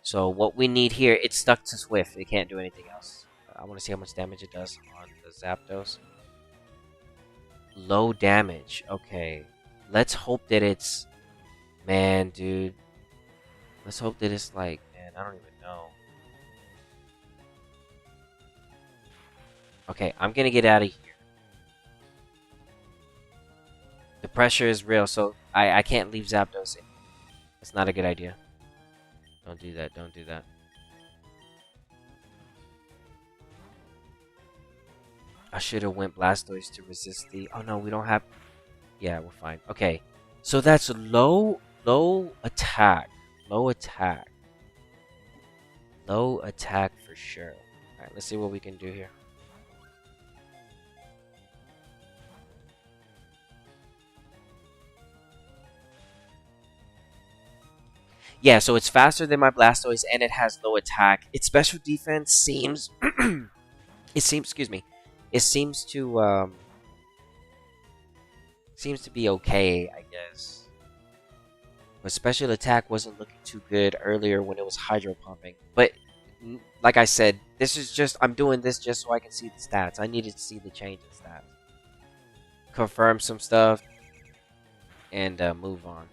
So what we need here... It's stuck to Swift. It can't do anything else. I want to see how much damage it does on the Zapdos. Low damage. Okay. Let's hope that it's... Man, dude. Let's hope that it's like... Man, I don't even know. Okay, I'm gonna get out of here. The pressure is real, so I can't leave Zapdos in. It's not a good idea. Don't do that, don't do that. I should have went Blastoise to resist the... Oh, no, we don't have... Yeah, we're fine. Okay. So that's low attack. Low attack. Low attack for sure. Alright, let's see what we can do here. Yeah, so it's faster than my Blastoise and it has low attack. Its special defense seems... excuse me. It seems to be okay, I guess. But special attack wasn't looking too good earlier when it was hydro pumping. But like I said, this is just... I'm doing this just so I can see the stats. I needed to see the change in stats. Confirm some stuff. And move on.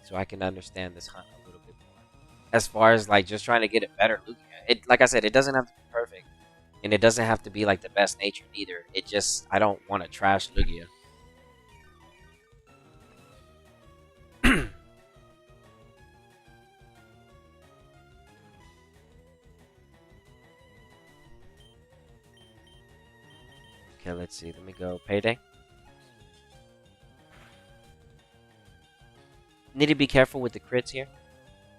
So I can understand this hunt a little bit more. As far as like just trying to get a better Lugia. It, like I said, it doesn't have to be perfect. And it doesn't have to be like the best nature either. It just... I don't want to trash Lugia. Okay, let's see. Let me go. Payday. Need to be careful with the crits here.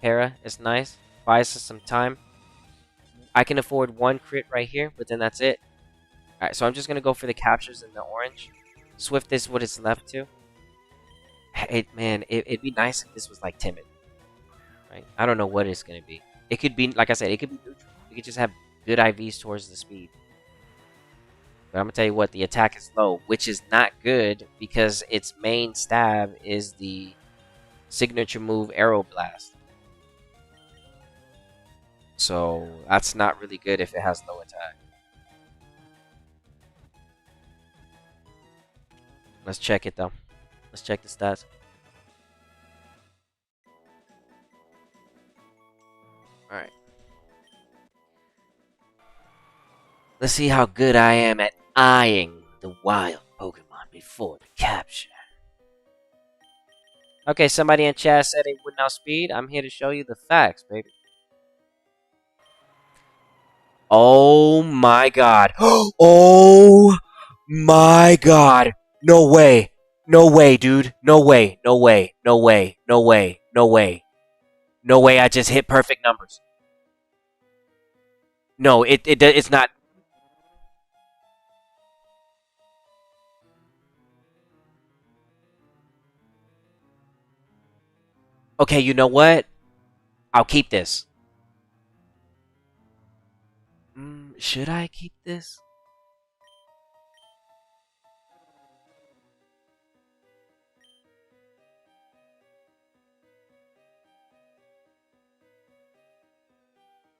Para is nice. Buys us some time. I can afford one crit right here, but then that's it. Alright, so I'm just going to go for the captures in the orange. Swift is what it's left to. Man, it'd be nice if this was like timid. Right? I don't know what it's going to be. It could be, like I said, it could be neutral. We could just have good IVs towards the speed. But I'm going to tell you what, the attack is low, which is not good because its main stab is the signature move Arrow Blast. So that's not really good if it has low attack. Let's check it though. Let's check the stats. Alright. Let's see how good I am at eyeing the wild Pokemon before the capture. Okay, somebody in chat said it would outspeed. I'm here to show you the facts, baby. Oh my god. Oh my god. No way. No way, dude. No way. No way. No way. No way. No way. No way I just hit perfect numbers. No, it's not. Okay, you know what? I'll keep this. Should I keep this?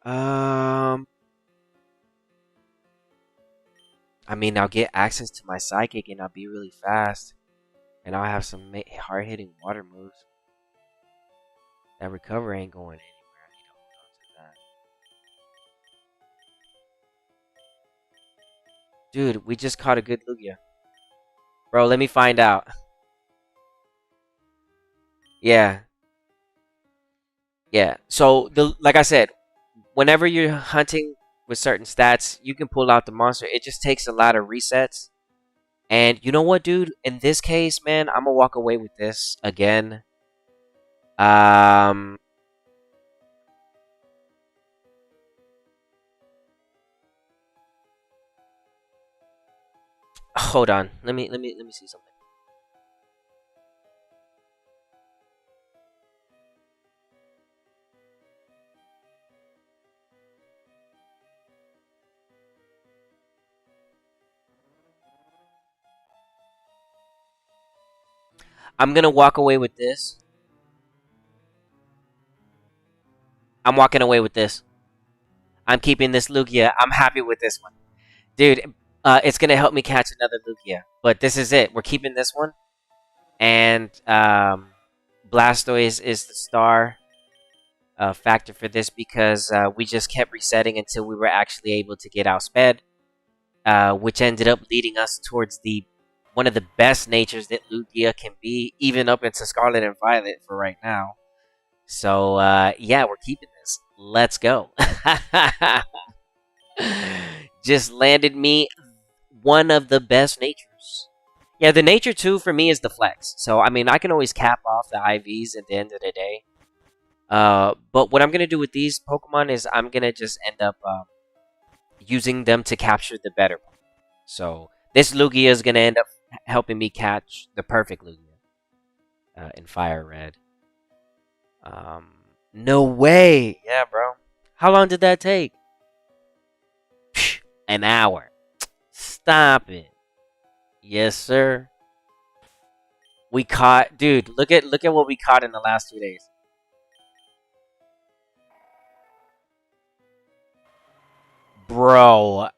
I mean, I'll get access to my psychic and I'll be really fast. And I'll have some hard-hitting water moves. That recover ain't going anywhere. I need to hold on to that. Dude, we just caught a good Lugia. Bro, let me find out. Yeah. Yeah. So, like I said, whenever you're hunting with certain stats, you can pull out the monster. It just takes a lot of resets. And you know what, dude? In this case, man, I'm gonna walk away with this again. Hold on. Let me see something. I'm gonna walk away with this. I'm walking away with this. I'm keeping this Lugia. I'm happy with this one. Dude, it's gonna help me catch another Lugia. But this is it. We're keeping this one. And Blastoise is the star factor for this because we just kept resetting until we were actually able to get outsped. Which ended up leading us towards one of the best natures that Lugia can be, even up into Scarlet and Violet for right now. So, yeah, we're keeping this. Let's go. just landed me one of the best natures. Yeah, the nature 2 for me is the flex. So, I mean, I can always cap off the IVs at the end of the day. But what I'm going to do with these Pokemon is I'm going to just end up using them to capture the better one. So, this Lugia is going to end up helping me catch the perfect Lugia in Fire Red. No way! Yeah, bro. How long did that take? An hour. Stop it. Yes, sir. We caught, dude. Look at what we caught in the last 2 days. Bro,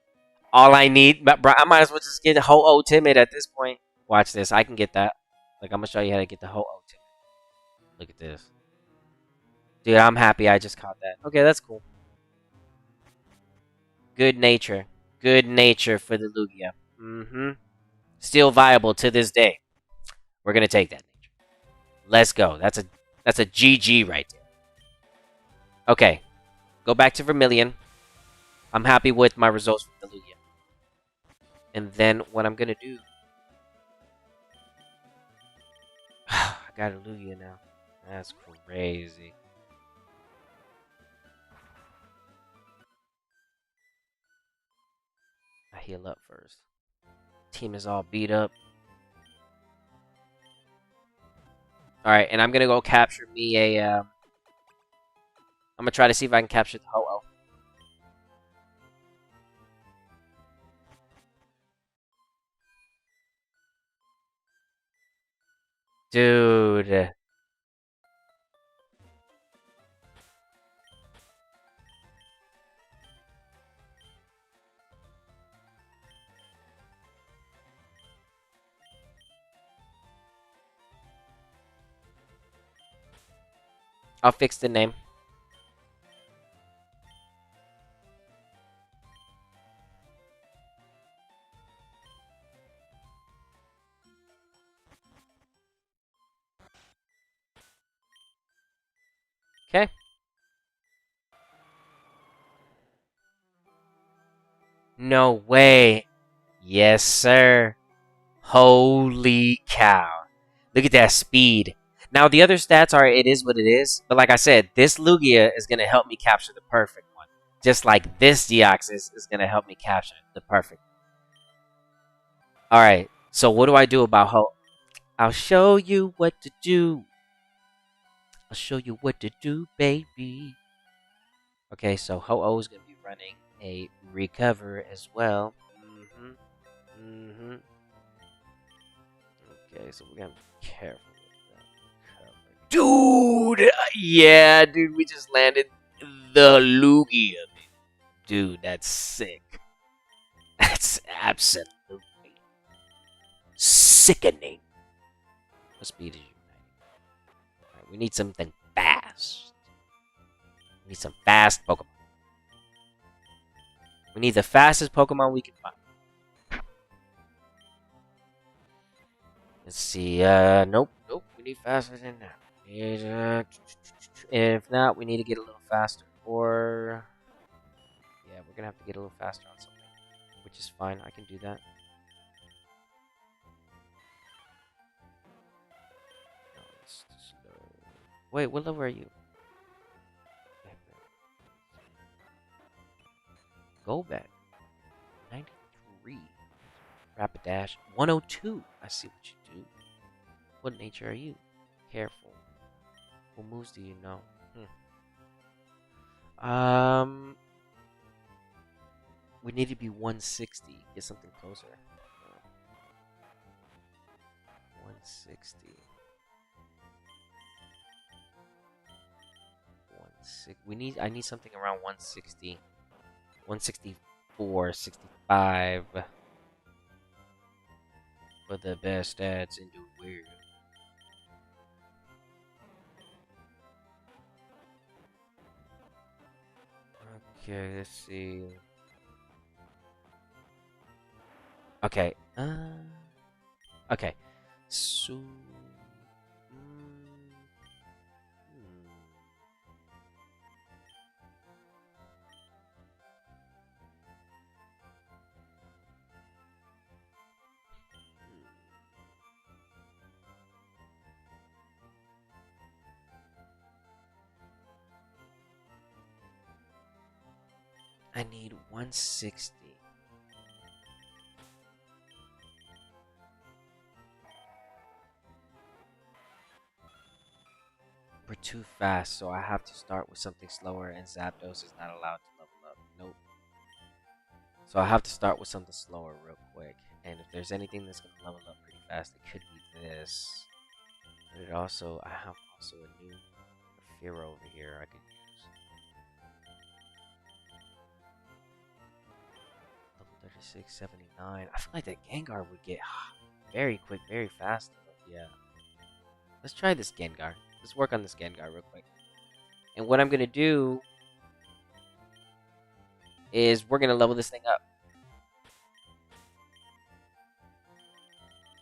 all I need, but bro, I might as well just get Ho-Oh Timid at this point. Watch this. I can get that. Like, I'm gonna show you how to get the Ho-Oh Timid. Look at this. Dude, I'm happy I just caught that. Okay, that's cool. Good nature. Good nature for the Lugia. Mm-hmm. Still viable to this day. We're gonna take that nature. Let's go. That's a GG right there. Okay. Go back to Vermilion. I'm happy with my results from the Lugia. And then what I'm gonna do... I got a Lugia now. That's crazy. I heal up first. Team is all beat up. Alright, and I'm gonna go capture me a... I'm gonna try to see if I can capture the Ho-Oh. Dude. I'll fix the name. Okay. No way. Yes, sir. Holy cow. Look at that speed. Now, the other stats are it is what it is. But like I said, this Lugia is going to help me capture the perfect one. Just like this Deoxys is going to help me capture the perfect. Alright, so what do I do about Ho? I'll show you what to do. I'll show you what to do, baby. Okay, so Ho-Oh is going to be running a recover as well. Okay, so we're going to be careful with that recover. Dude! Yeah, dude, we just landed the Lugia. Dude, that's sick. That's absolutely sickening. What speed is you? Right, we need something fast. We need some fast Pokemon. We need the fastest Pokemon we can find. Let's see. Nope. We need faster than that. If not, we need to get a little faster. Or yeah, we're gonna have to get a little faster on something, which is fine. I can do that. Wait, what level are you? Go back. 93. Rapid Dash. 102. I see what you do. What nature are you? Careful. What moves do you know? We need to be 160. Get something closer. 160. I need something around 160. 164, 65. For the best stats in the world. Okay, let's see. Okay. Okay. So. I need 160. We're too fast, so I have to start with something slower, and Zapdos is not allowed to level up. Nope. So I have to start with something slower real quick. And if there's anything that's going to level up pretty fast, it could be this. But it also, I have also a new Fear over here I could use. Level 36, 79. I feel like that Gengar would get very quick, very fast. Yeah. Let's try this Gengar. Let's work on this Gengar real quick. And what I'm going to do is we're going to level this thing up.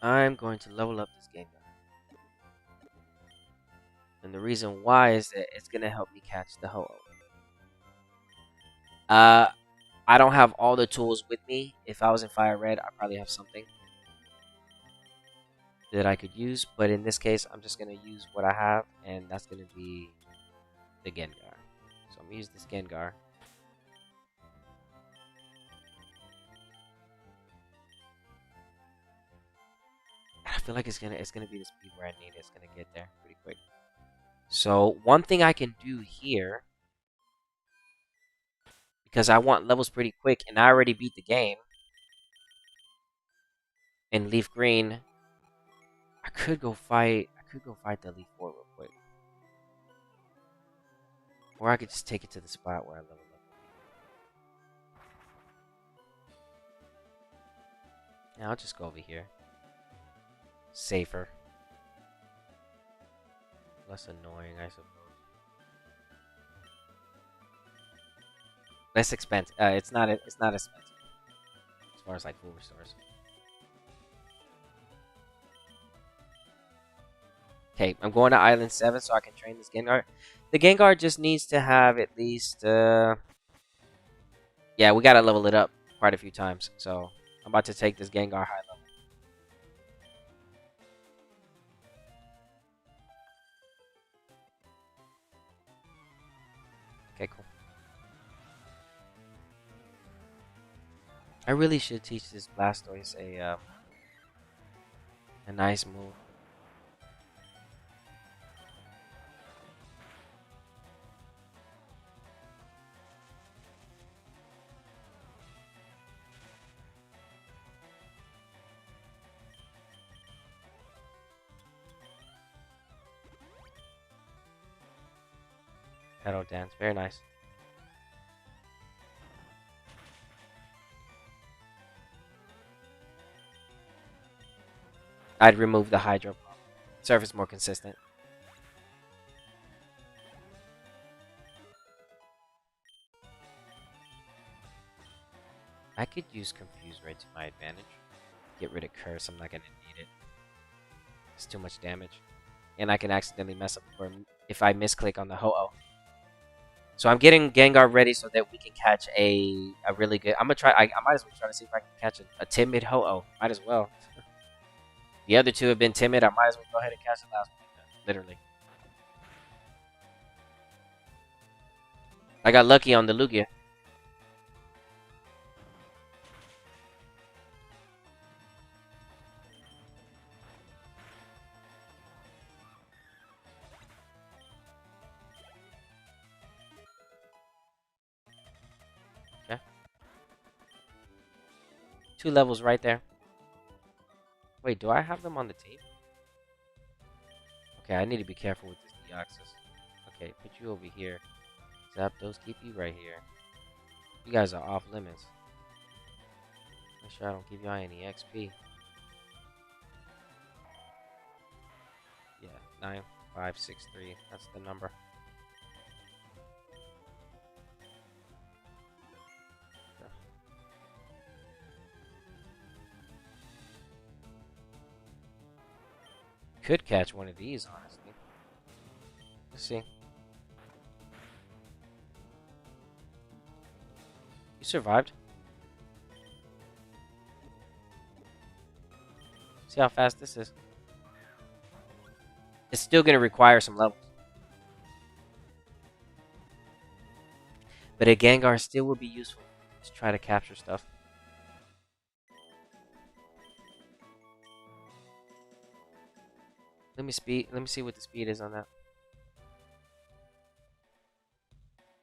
I'm going to level up this Gengar. And the reason why is that it's going to help me catch the Ho-Oh. I don't have all the tools with me. If I was in Fire Red, I probably have something that I could use. But in this case, I'm just going to use what I have. And that's going to be the Gengar. So I'm going to use this Gengar. I feel like it's gonna be the speed where I need it. It's gonna get there pretty quick. So one thing I can do here, because I want levels pretty quick, and I already beat the game in Leaf Green. I could go fight the Leaf 4 real quick, or I could just take it to the spot where I level up. Yeah, I'll just go over here. Safer, less annoying, I suppose. Less expensive. It's not expensive as far as like full restores. Okay, I'm going to Island 7 so I can train this Gengar. The Gengar just needs to have at least... yeah, we gotta level it up quite a few times. So, I'm about to take this Gengar high level. Okay, cool. I really should teach this Blastoise a nice move. Pedal dance, very nice. I'd remove the Hydro Pump. Surface more consistent. I could use Confuse Ray to my advantage. Get rid of Curse, I'm not gonna need it. It's too much damage. And I can accidentally mess up if I misclick on the Ho-Oh. So I'm getting Gengar ready so that we can catch a really good... I'm gonna try... I might as well try to see if I can catch a timid Ho-Oh. Might as well. The other two have been timid. I might as well go ahead and catch the last one. Literally. I got lucky on the Lugia. Okay. 2 levels right there. Wait, do I have them on the team? Okay, I need to be careful with this Deoxys. Okay, put you over here. Zapdos, keep you right here. You guys are off limits. Make sure I don't give you any XP. Yeah, 9563. That's the number. Could catch one of these, honestly. Let's see. You survived. See how fast this is. It's still going to require some levels. But a Gengar still would be useful to try to capture stuff. Let me see what the speed is on that.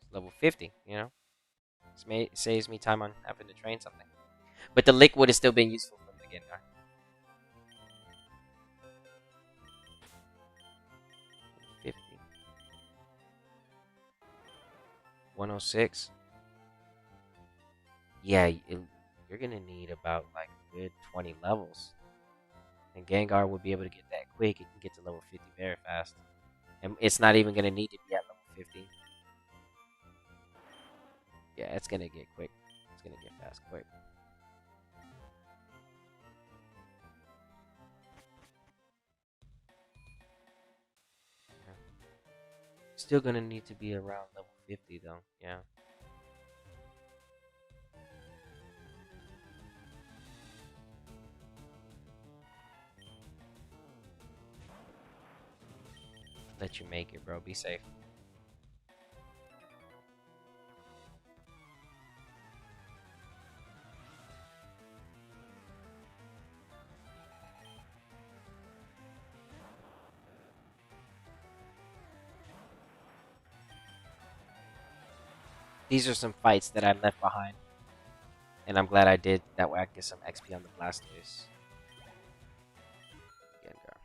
It's level 50, you know? It saves me time on having to train something. But the liquid has still been useful from the Gengar. 50. 106. Yeah, you're gonna need about like a good 20 levels. And Gengar will be able to get that quick. It can get to level 50 very fast. And it's not even gonna need to be at level 50. Yeah, it's gonna get quick. It's gonna get fast quick. Yeah. Still gonna need to be around level 50 though. Yeah. Let you make it, bro. Be safe. These are some fights that I left behind. And I'm glad I did. That way I get some XP on the Blastoise. Gengar.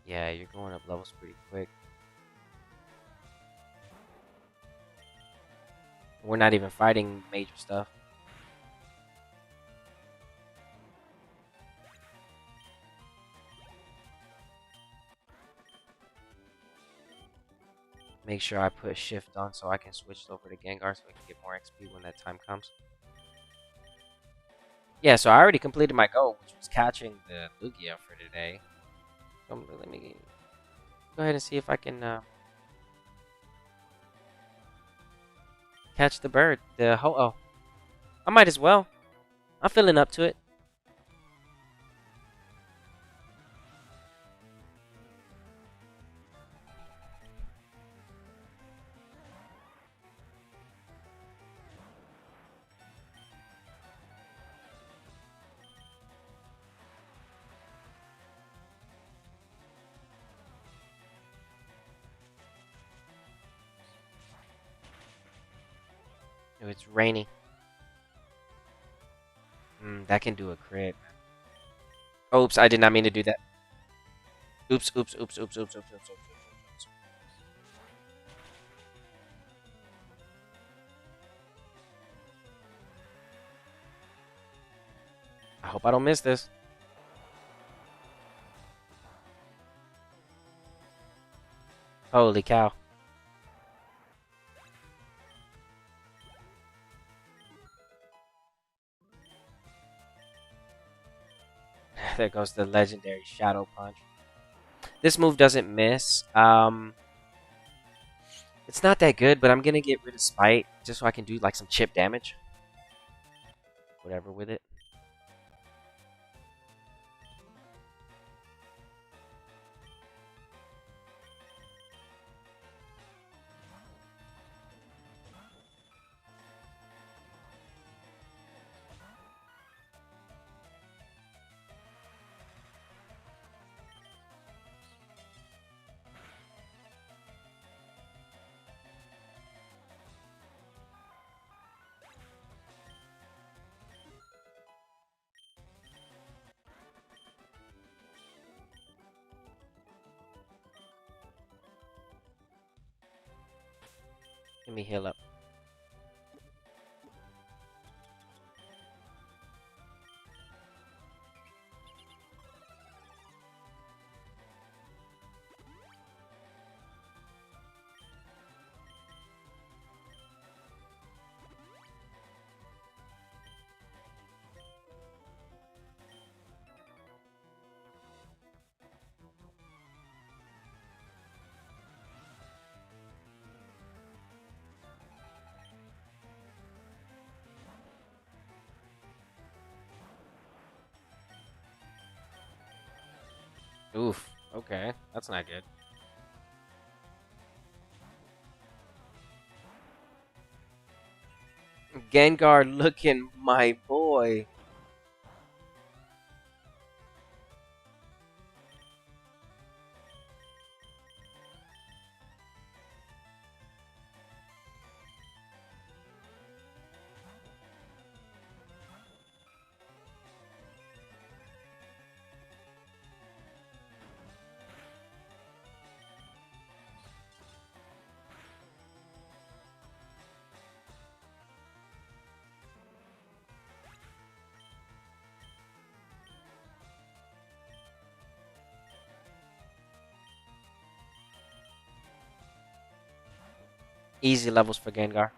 Yeah, you're going up levels pretty quick. We're not even fighting major stuff. Make sure I put shift on so I can switch over to Gengar so I can get more XP when that time comes. Yeah, so I already completed my goal, which was catching the Lugia for today. Let me go ahead and see if I can catch the bird. The Ho-Oh. I might as well. I'm feeling up to it. Oh, it's raining. That can do a crit. Oops, I did not mean to do that. Oops, oops, oops, oops, oops, oops, oops, oops, oops. I hope I don't miss this. Holy cow. There goes the legendary Shadow Punch. This move doesn't miss. It's not that good, but I'm gonna get rid of Spite just so I can do like some chip damage. Whatever with it. Let me heal up. Oof. Okay, that's not good. Gengar looking my boy. Easy levels for Gengar.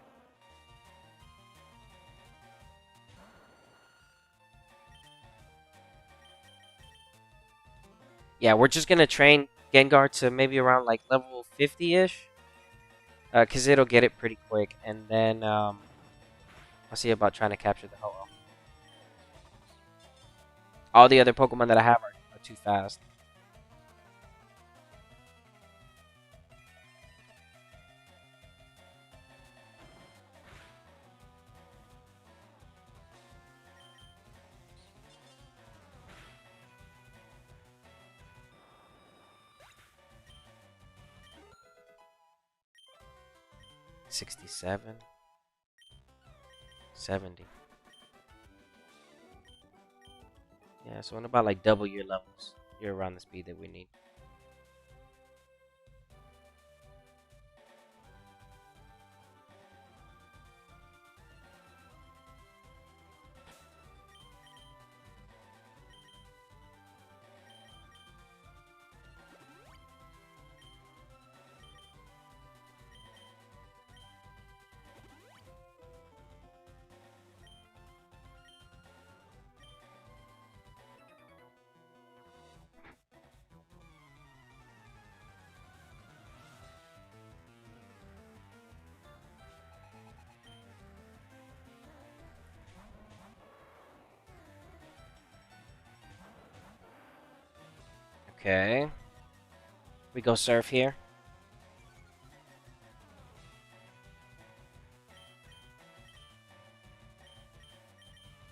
Yeah, we're just gonna train Gengar to maybe around like level 50-ish. Cause it'll get it pretty quick. And then I'll see about trying to capture the Ho-Oh. All the other Pokemon that I have are too fast. '67, '70. Yeah, so in about like double your levels, you're around the speed that we need. Okay. We go surf here.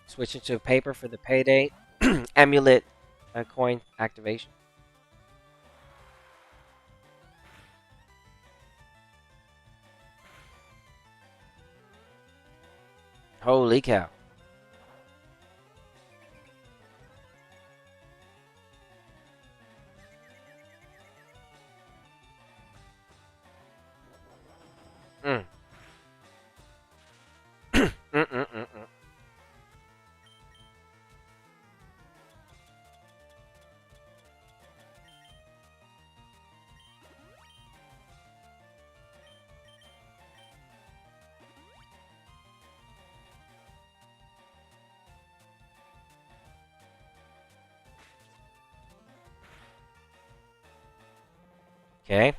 Switching to paper for the payday. Amulet coin activation. Holy cow. Mm. Mm. Okay.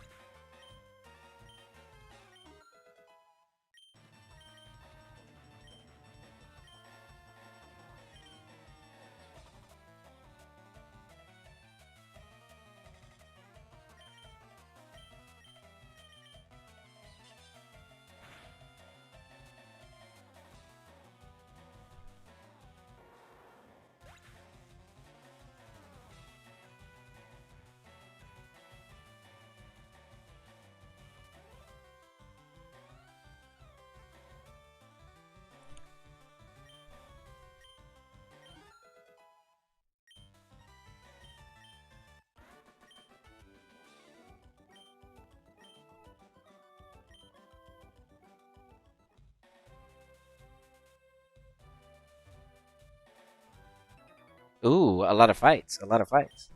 Ooh, a lot of fights. A lot of fights.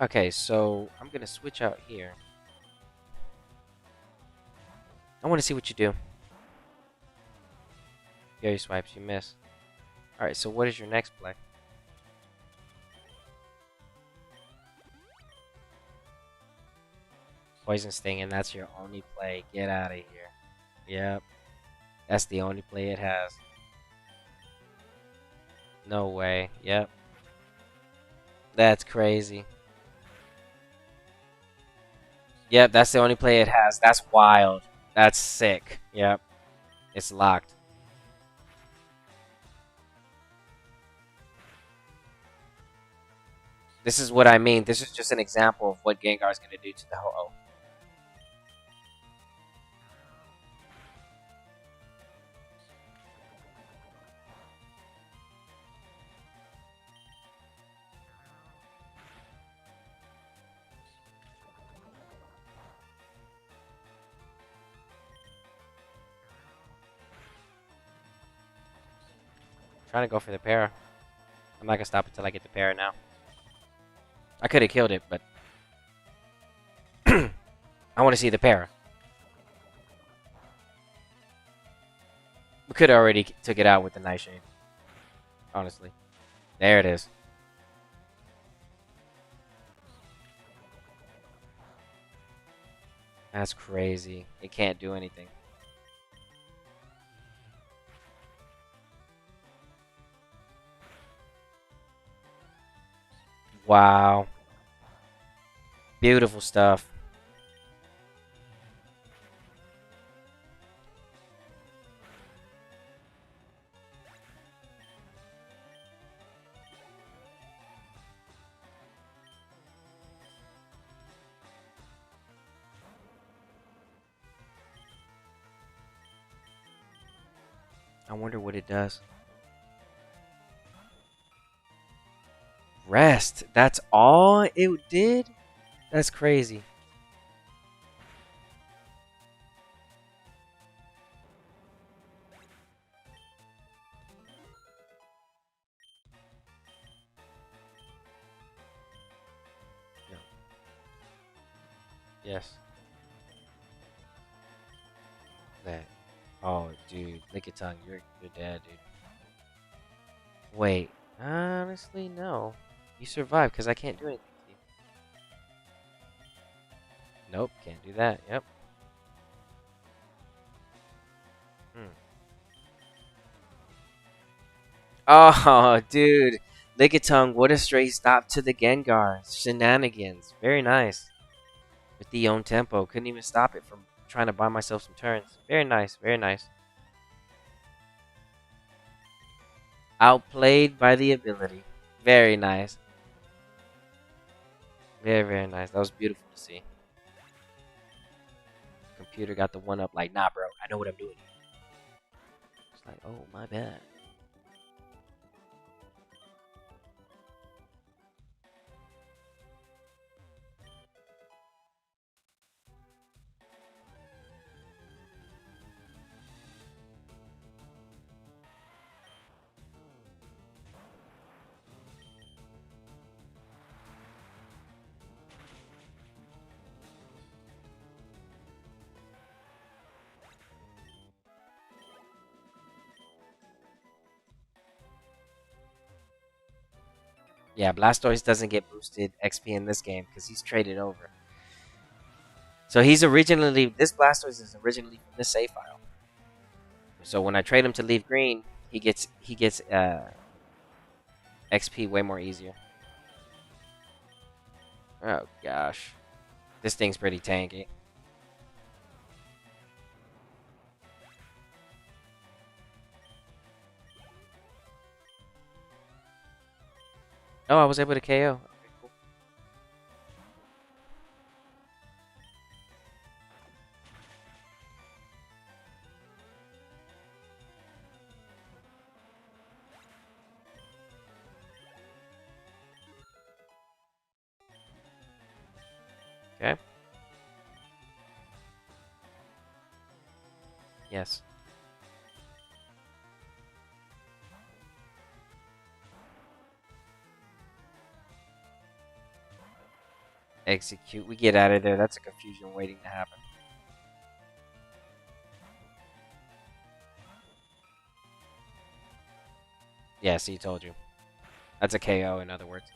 Okay, so I'm gonna switch out here. I want to see what you do. Gary swipes, you miss. Alright, so what is your next play? Poison Sting, and that's your only play. Get out of here. Yep. That's the only play it has. No way. Yep. That's crazy. Yep, that's the only play it has. That's wild. That's sick. Yep. It's locked. This is what I mean. This is just an example of what Gengar's going to do to the Ho-Oh. Trying to go for the para. I'm not going to stop until I get the para now. I could have killed it, but I want to see the para. We could have already took it out with the Nightshade. Honestly. There it is. That's crazy. It can't do anything. Wow. Beautiful stuff. I wonder what it does. Rest. That's all it did? That's crazy. No. Yes. That. Oh, dude. Lick your tongue. You're dead, dude. Wait. Honestly, no. You survived because I can't do anything to you. Nope. Can't do that. Yep. Hmm. Oh, dude. Lickitung, what a straight stop to the Gengar. Shenanigans. Very nice. With the own tempo. Couldn't even stop it from trying to buy myself some turns. Very nice. Very nice. Outplayed by the ability. Very nice. Very, very nice. That was beautiful to see. Computer got the one up like, nah, bro. I know what I'm doing. It's like, oh, my bad. Yeah, Blastoise doesn't get boosted XP in this game because he's traded over. So he's originally, this Blastoise is originally from this save file. So when I trade him to Leaf Green, he gets XP way more easier. Oh gosh, this thing's pretty tanky. Oh, I was able to KO. Okay, cool. Okay. Yes. Execute. We get out of there. That's a confusion waiting to happen. Yeah, see, told you. That's a KO, in other words.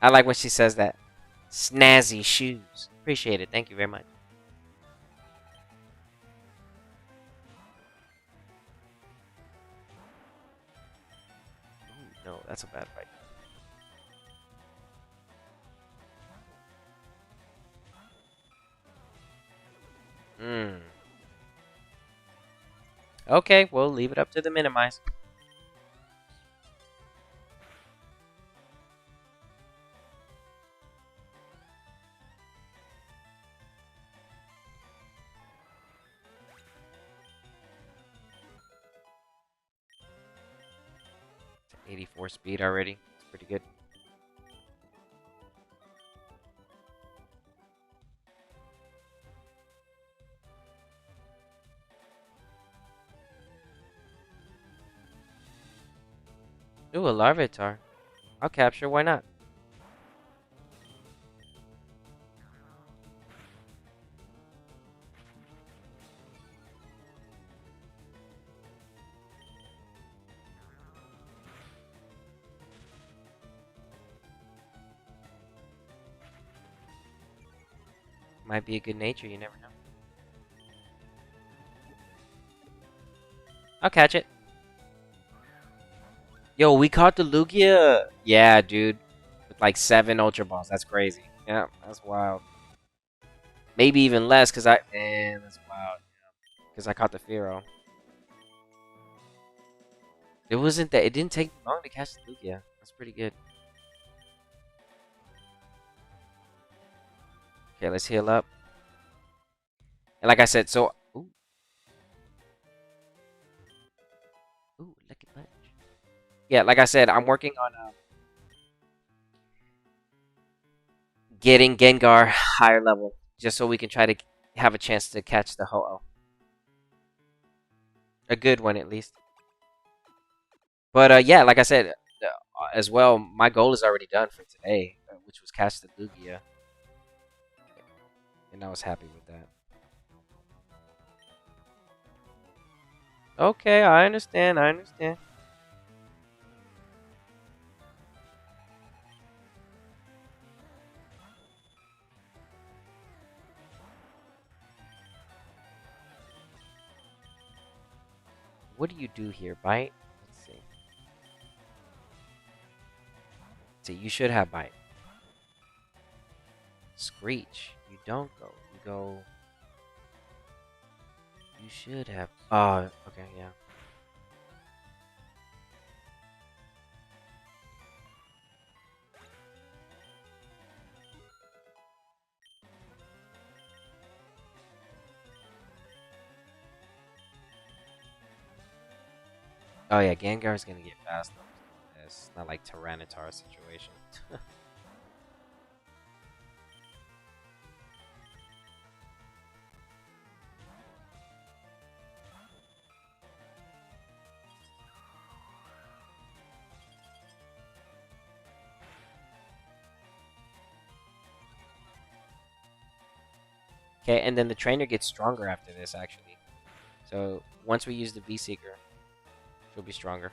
I like when she says that. Snazzy shoes. Appreciate it. Thank you very much. Ooh, no, that's a bad fight. Hmm. Okay, we'll leave it up to the minimize. It's 84 speed already. It's pretty good. Ooh, a Larvitar. I'll capture. Why not? Might be a good nature. You never know. I'll catch it. Yo, we caught the Lugia. Yeah, dude. With like 7 Ultra Balls. That's crazy. Yeah, that's wild. Maybe even less, because Man, that's wild. Because I caught the Fearow. It wasn't that. It didn't take long to catch the Lugia. That's pretty good. Okay, let's heal up. And like I said, so. Ooh, ooh, lucky punch. Yeah, like I said, I'm working on getting Gengar higher level, just so we can try to have a chance to catch the Ho-Oh. A good one, at least. But yeah, like I said, as well, my goal is already done for today, which was catch the Lugia, and I was happy with that. Okay, I understand. I understand. What do you do here, Bite? Let's see. See, you should have Bite. Screech. You don't go. You go. You should have. Oh, okay, yeah. Oh yeah, Gengar's gonna get fast though. It's not like Tyranitar situation. Okay, and then the trainer gets stronger after this, actually. So once we use the V-Seeker, she'll be stronger.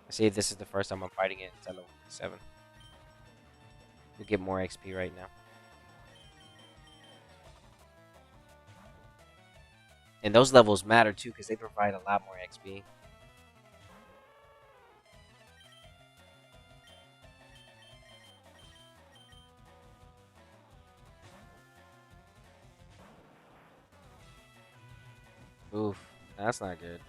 I see this is the first time I'm fighting it. It's at level 7. We'll get more XP right now. And those levels matter too, because they provide a lot more XP. Oof, that's not good.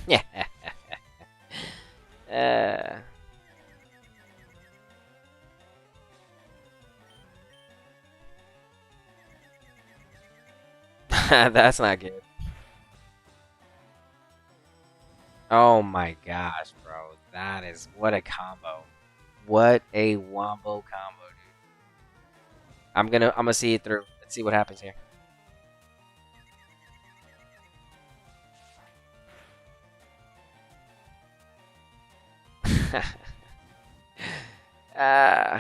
Yeah. uh, that's not good. Oh my gosh, bro. That is what a combo. What a wombo combo, dude. I'm gonna see it through. Let's see what happens here. uh,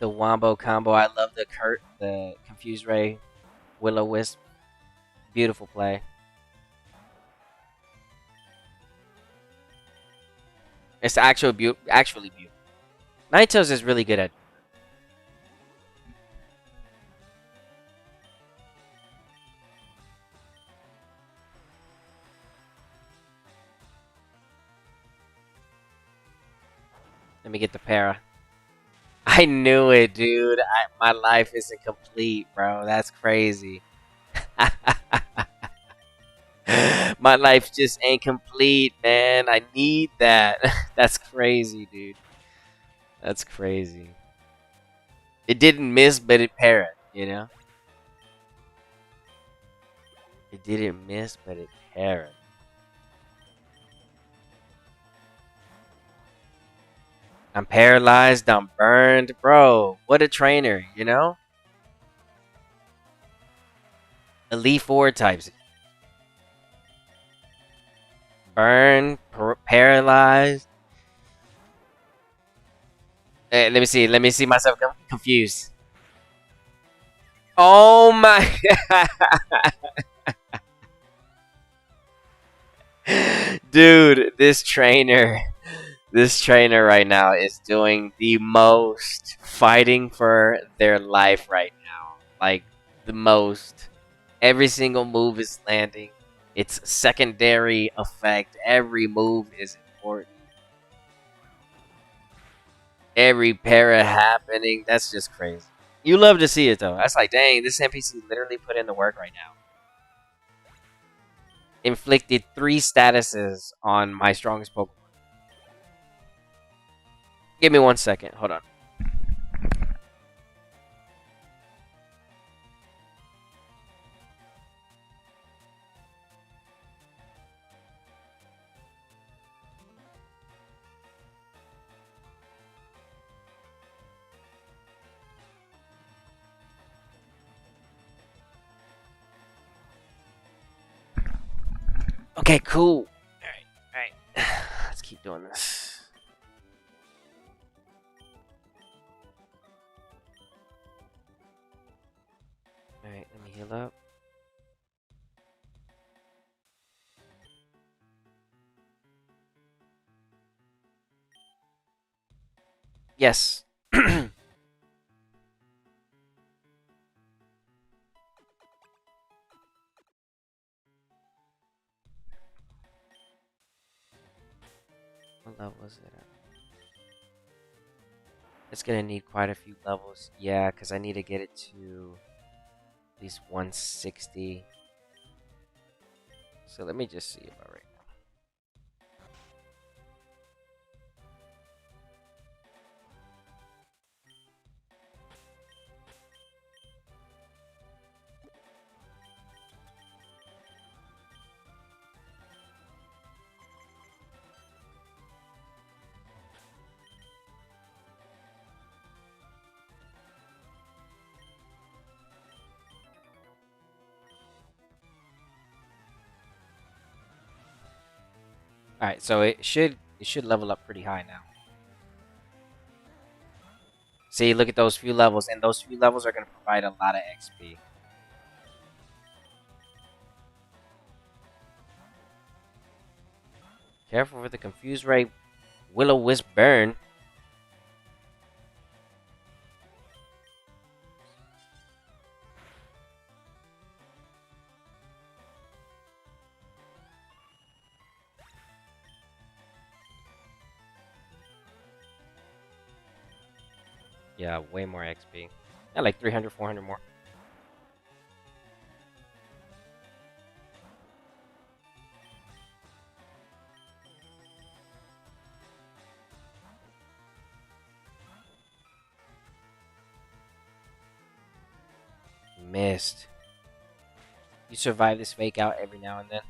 the Wombo combo. I love the Confuse Ray, Will-O-Wisp. Beautiful play. It's actually beautiful. Ninetales is really good at. Let me get the para. I knew it, dude. My life isn't complete, bro. That's crazy. My life just ain't complete, man. I need that. That's crazy, dude. That's crazy. It didn't miss, but it parried, you know? It didn't miss, but it parried. I'm paralyzed. I'm burned. Bro, what a trainer, you know? Elite Four types. Burned, paralyzed. Let me see. Let me see myself confused. Oh my. Dude, this trainer right now is doing the most, fighting for their life right now. Like, the most. Every single move is landing. It's secondary effect. Every move is important. Every para happening. That's just crazy. You love to see it though. That's like, dang, this NPC literally put in the work right now. Inflicted 3 statuses on my strongest Pokemon. Give me 1 second. Hold on. Okay, cool. Alright. Let's keep doing this. Alright, let me heal up. Yes. What level is it at? It's gonna need quite a few levels. Yeah, because I need to get it to at least 160. So let me just see about right now. Alright, so it should level up pretty high now. See, look at those few levels, and those few levels are gonna provide a lot of XP. Careful with the Confuse Ray, Will-O-Wisp burn. Yeah, way more XP. Yeah, like 300, 400 more. Missed. You survive this fake out every now and then.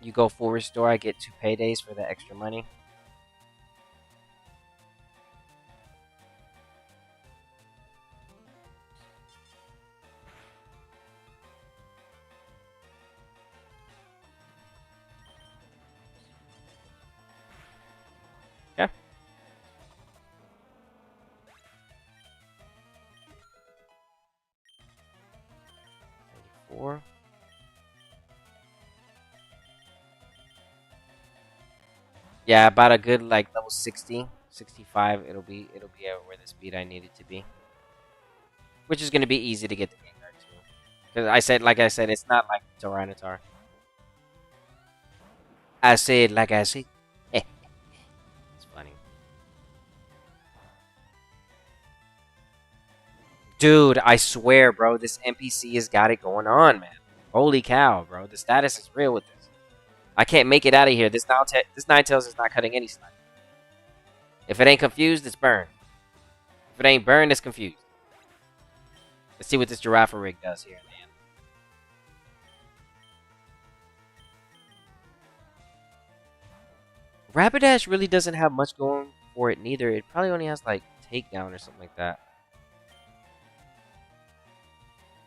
You go full restore, I get 2 paydays for the extra money. Yeah. 4. Yeah, about a good like level 60, 65. It'll be at where the speed I need it to be, which is gonna be easy to get the Gengar too. Because like I said, it's not like Tyranitar. I said, like I said. It's funny. Dude, I swear, bro, this NPC has got it going on, man. Holy cow, bro. The status is real with this. I can't make it out of here. This Ninetales is not cutting any slack. If it ain't confused, it's burned. If it ain't burned, it's confused. Let's see what this Giraffe rig does here, man. Rapidash really doesn't have much going for it, neither. It probably only has, like, Takedown or something like that.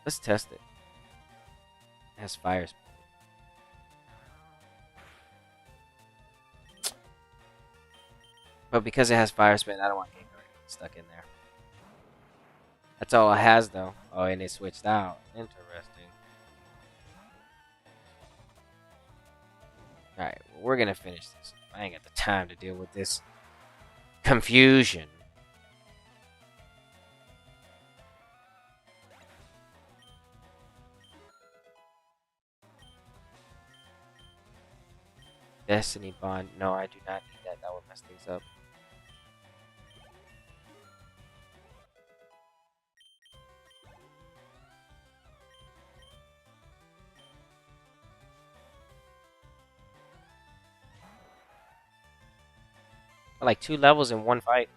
Let's test it. It has Fire Spin. But because it has Fire Spin, I don't want Gengar stuck in there. That's all it has, though. Oh, and it switched out. Interesting. Alright, well, we're gonna finish this. I ain't got the time to deal with this confusion. Destiny Bond. No, I do not need that. That would mess things up. Like 2 levels in one fight.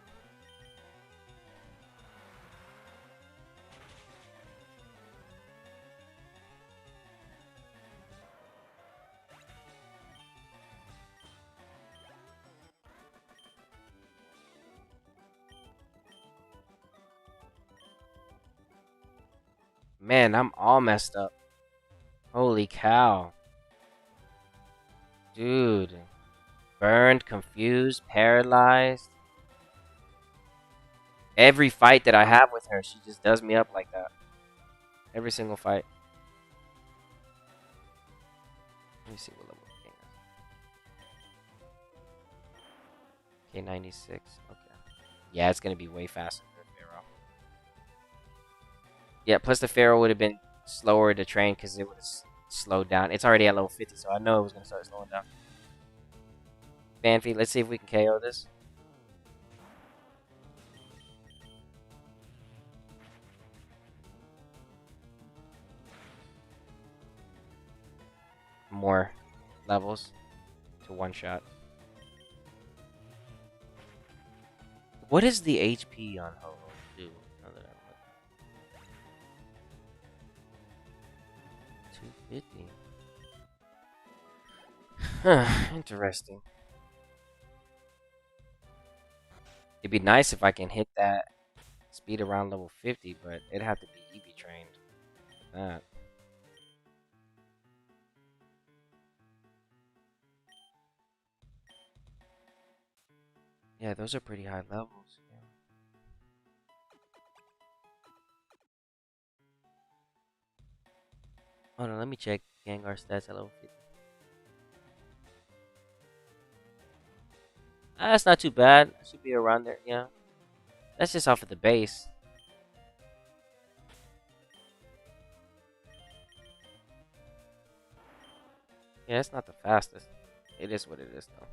Man, I'm all messed up. Holy cow. Dude. Burned, confused, paralyzed. Every fight that I have with her, she just does me up like that. Every single fight. Let me see what level the game is. K96. Okay. Yeah, it's going to be way faster than Pharaoh. Yeah, plus the Pharaoh would have been slower to train because it would have slowed down. It's already at level 50, so I know it was going to start slowing down. Fanfy, let's see if we can KO this. More levels to one shot. What is the HP on Ho-Oh do? 250. Huh, interesting. It'd be nice if I can hit that speed around level 50, but it'd have to be EV trained. That. Yeah, those are pretty high levels. Yeah. Hold on, let me check Gengar stats at level 50. That's not too bad. Should be around there, yeah. That's just off of the base. Yeah, it's not the fastest. It is what it is, though.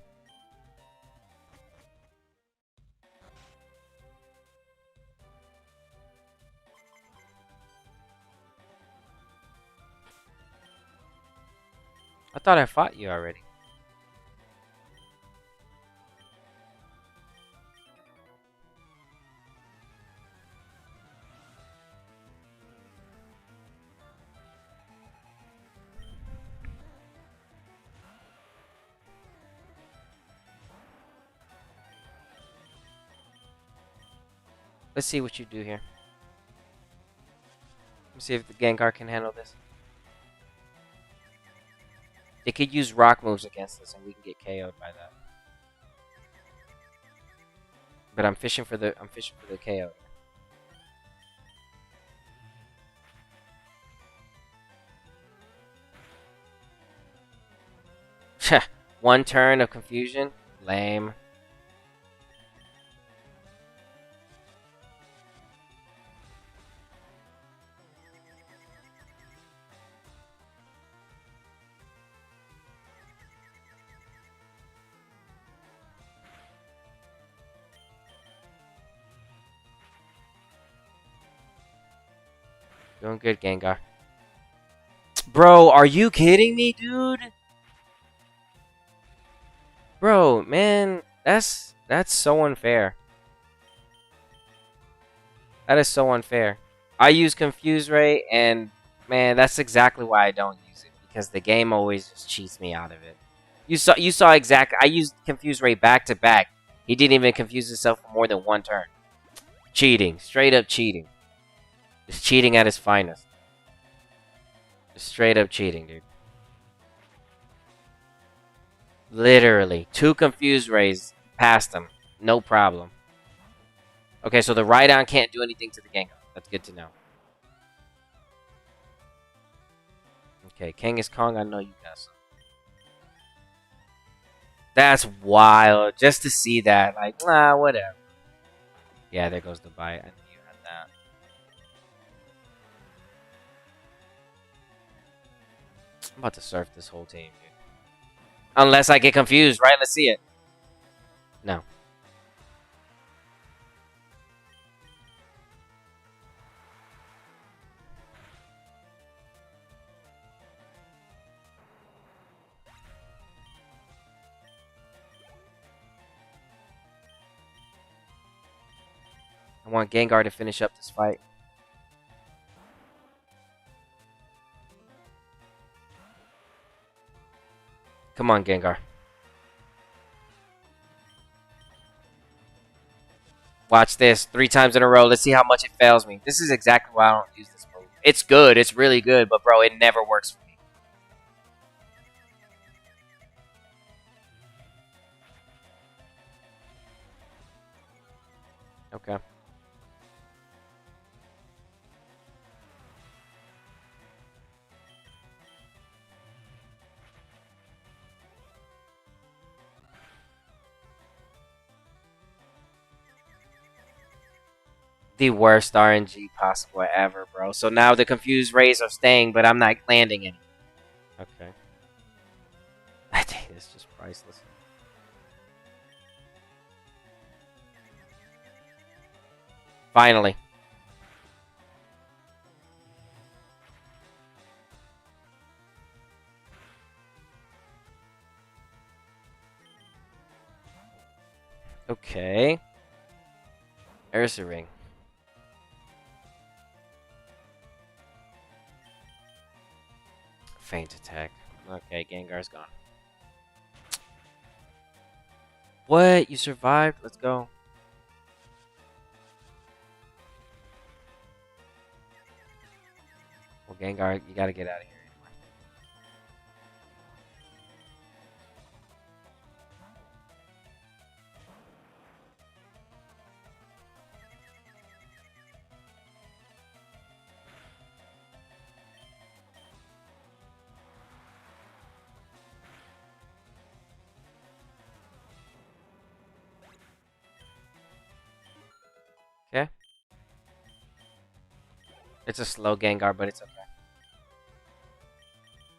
I thought I fought you already. Let's see what you do here. Let's see if the Gengar can handle this. They could use rock moves against us, and we can get KO'd by that. But I'm fishing for the KO. One turn of confusion? Lame. Doing good, Gengar. Bro, are you kidding me, dude? Bro, man, that's so unfair. That is so unfair. I use Confuse Ray, and man, that's exactly why I don't use it, because the game always just cheats me out of it. You saw exactly. I used Confuse Ray back to back. He didn't even confuse himself for more than one turn. Cheating, straight up cheating. Just cheating at his finest. Just straight up cheating, dude. Literally, two Confuse Rays past him, no problem. Okay, so the Rhydon can't do anything to the Gengar. That's good to know. Okay, Kangaskhan Kong, I know you got some. That's wild. Just to see that, like, nah, whatever. Yeah, there goes the bite. I knew you had that. I'm about to surf this whole team, dude. Unless I get confused, right? Let's see it. No. I want Gengar to finish up this fight. Come on, Gengar. Watch this 3 times in a row. Let's see how much it fails me. This is exactly why I don't use this move. It's good. It's really good. But, bro, it never works for me. Okay. The worst RNG possible ever, bro. So now the confused rays are staying, but I'm not landing any. Okay. I think it's just priceless. Finally. Okay. Ursaring. Faint attack. Okay, Gengar's gone. What? You survived? Let's go. Well, Gengar, you gotta get out of here. Okay. It's a slow Gengar, but it's okay.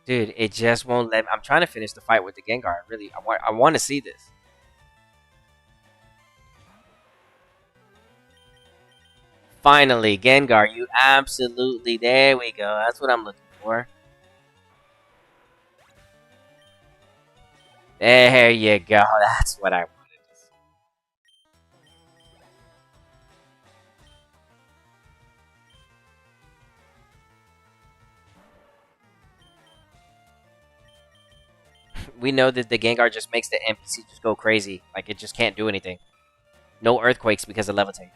Dude, it just won't let me. I'm trying to finish the fight with the Gengar. Really, I want to see this. Finally, Gengar, you absolutely. There we go. That's what I'm looking for. There you go. That's what I wanted. We know that the Gengar just makes the NPC just go crazy. Like, it just can't do anything. No earthquakes because of levitate.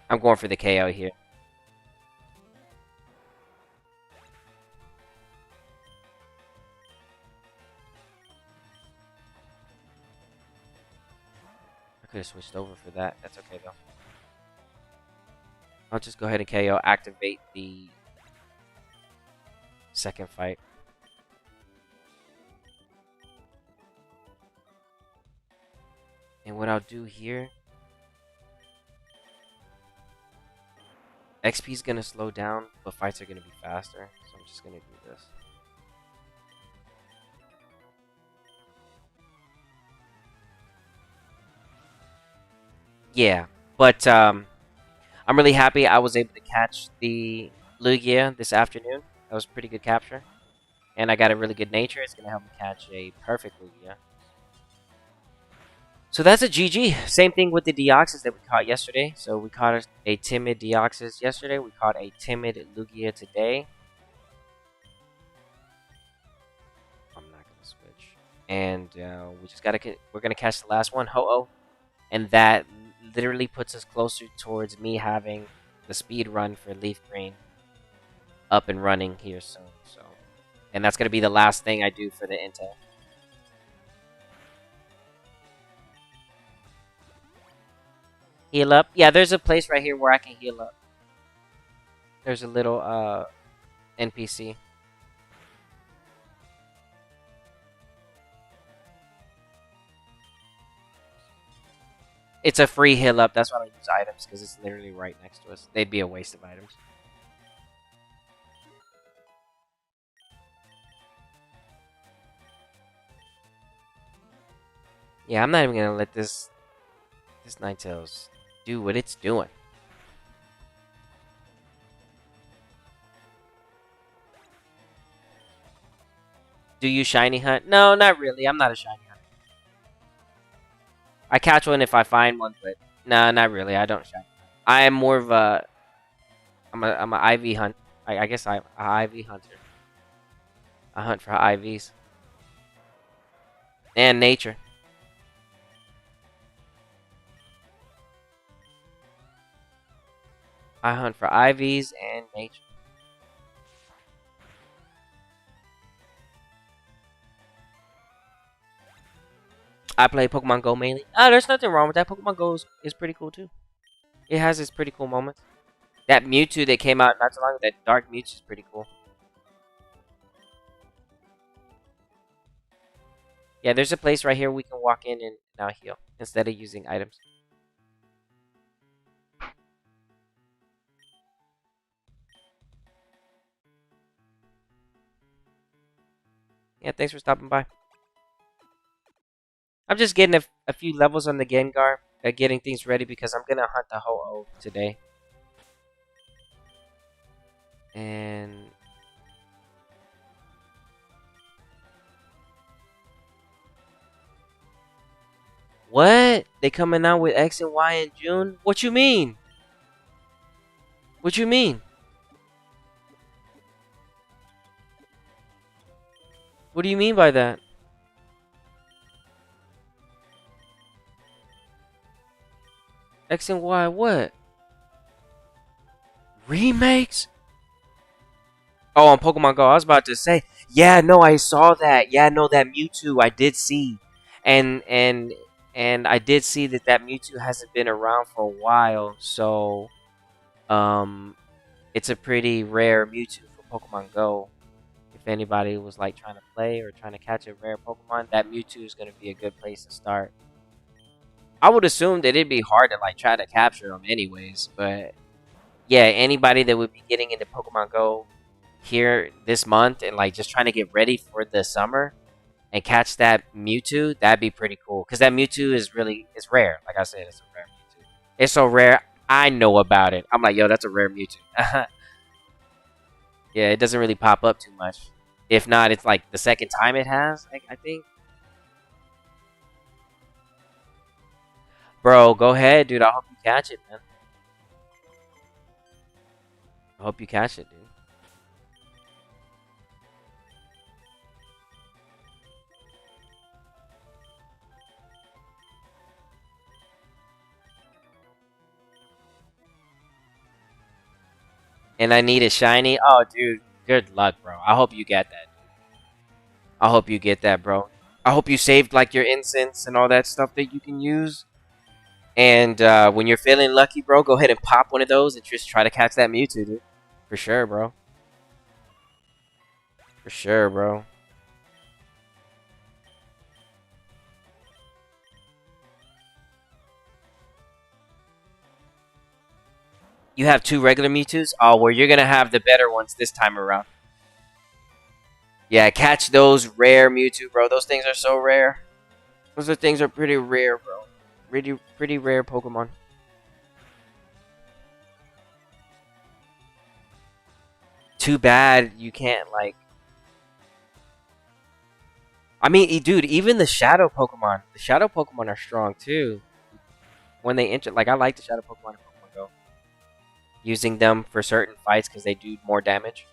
I'm going for the KO here. I could have switched over for that. That's okay, though. I'll just go ahead and KO. Activate the second fight. And what I'll do here, XP is gonna slow down, but fights are gonna be faster. So I'm just gonna do this. Yeah, but I'm really happy I was able to catch the Lugia this afternoon. That was a pretty good capture. And I got a really good nature. It's going to help me catch a perfect Lugia. So that's a GG. Same thing with the Deoxys that we caught yesterday. So we caught a timid Deoxys yesterday. We caught a timid Lugia today. I'm not going to switch. And we just got to... We're going to catch the last one, Ho-Oh. And that literally puts us closer towards me having the speed run for Leaf Green up and running here soon. So, and that's going to be the last thing I do for the Intel. Heal up. Yeah, there's a place right here where I can heal up. There's a little NPC. It's a free heal up. That's why I don't use items, because it's literally right next to us. They'd be a waste of items. Yeah, I'm not even gonna let this Ninetales do what it's doing. Do you shiny hunt? No, not really. I'm not a shiny hunter. I catch one if I find one, but no, not really. I don't shiny hunt. I am more of a I'm a IV hunt. I guess I'm a IV hunter. I hunt for IVs and nature. I hunt for IVs and nature. I play Pokemon Go mainly. There's nothing wrong with that. Pokemon Go is pretty cool too. It has its pretty cool moments. That Mewtwo that came out not too long ago, that Dark Mewtwo is pretty cool. Yeah, there's a place right here we can walk in and now heal instead of using items. Yeah, thanks for stopping by. I'm just getting a few levels on the Gengar, getting things ready because I'm gonna hunt the Ho-Oh today. And what? They coming out with X and Y in June? What you mean? What you mean? What do you mean by that? X and Y what? Remakes? Oh, on Pokemon Go. I was about to say, yeah, no, I saw that. Yeah, no, that Mewtwo I did see, and I did see that Mewtwo hasn't been around for a while. So, it's a pretty rare Mewtwo for Pokemon Go. If anybody was like trying to play or trying to catch a rare Pokemon, that Mewtwo is going to be a good place to start. I would assume that it'd be hard to like try to capture them anyways, but yeah, anybody that would be getting into Pokemon Go here this month and like just trying to get ready for the summer and catch that Mewtwo, that'd be pretty cool. Because that Mewtwo is rare. Like I said, it's a rare Mewtwo. It's so rare, I know about it. I'm like, yo, that's a rare Mewtwo. Yeah, it doesn't really pop up too much. If not, it's like the second time it has, I think. Bro, go ahead, dude. I hope you catch it, man. I hope you catch it, dude. And I need a shiny. Oh, dude. Good luck, bro. I hope you get that. I hope you get that, bro. I hope you saved like your incense and all that stuff that you can use. And when you're feeling lucky, bro, go ahead and pop one of those and just try to catch that Mewtwo, dude. For sure, bro. For sure, bro. You have two regular Mewtwo's? Oh, well, you're gonna have the better ones this time around. Yeah, catch those rare Mewtwo, bro. Those things are so rare. Things are pretty rare, bro. Pretty rare Pokemon. Too bad you can't, like... I mean, dude, even the Shadow Pokemon. The Shadow Pokemon are strong, too. When they enter... Like, I like the Shadow Pokemon in Pokemon Go. Using them for certain fights because they do more damage.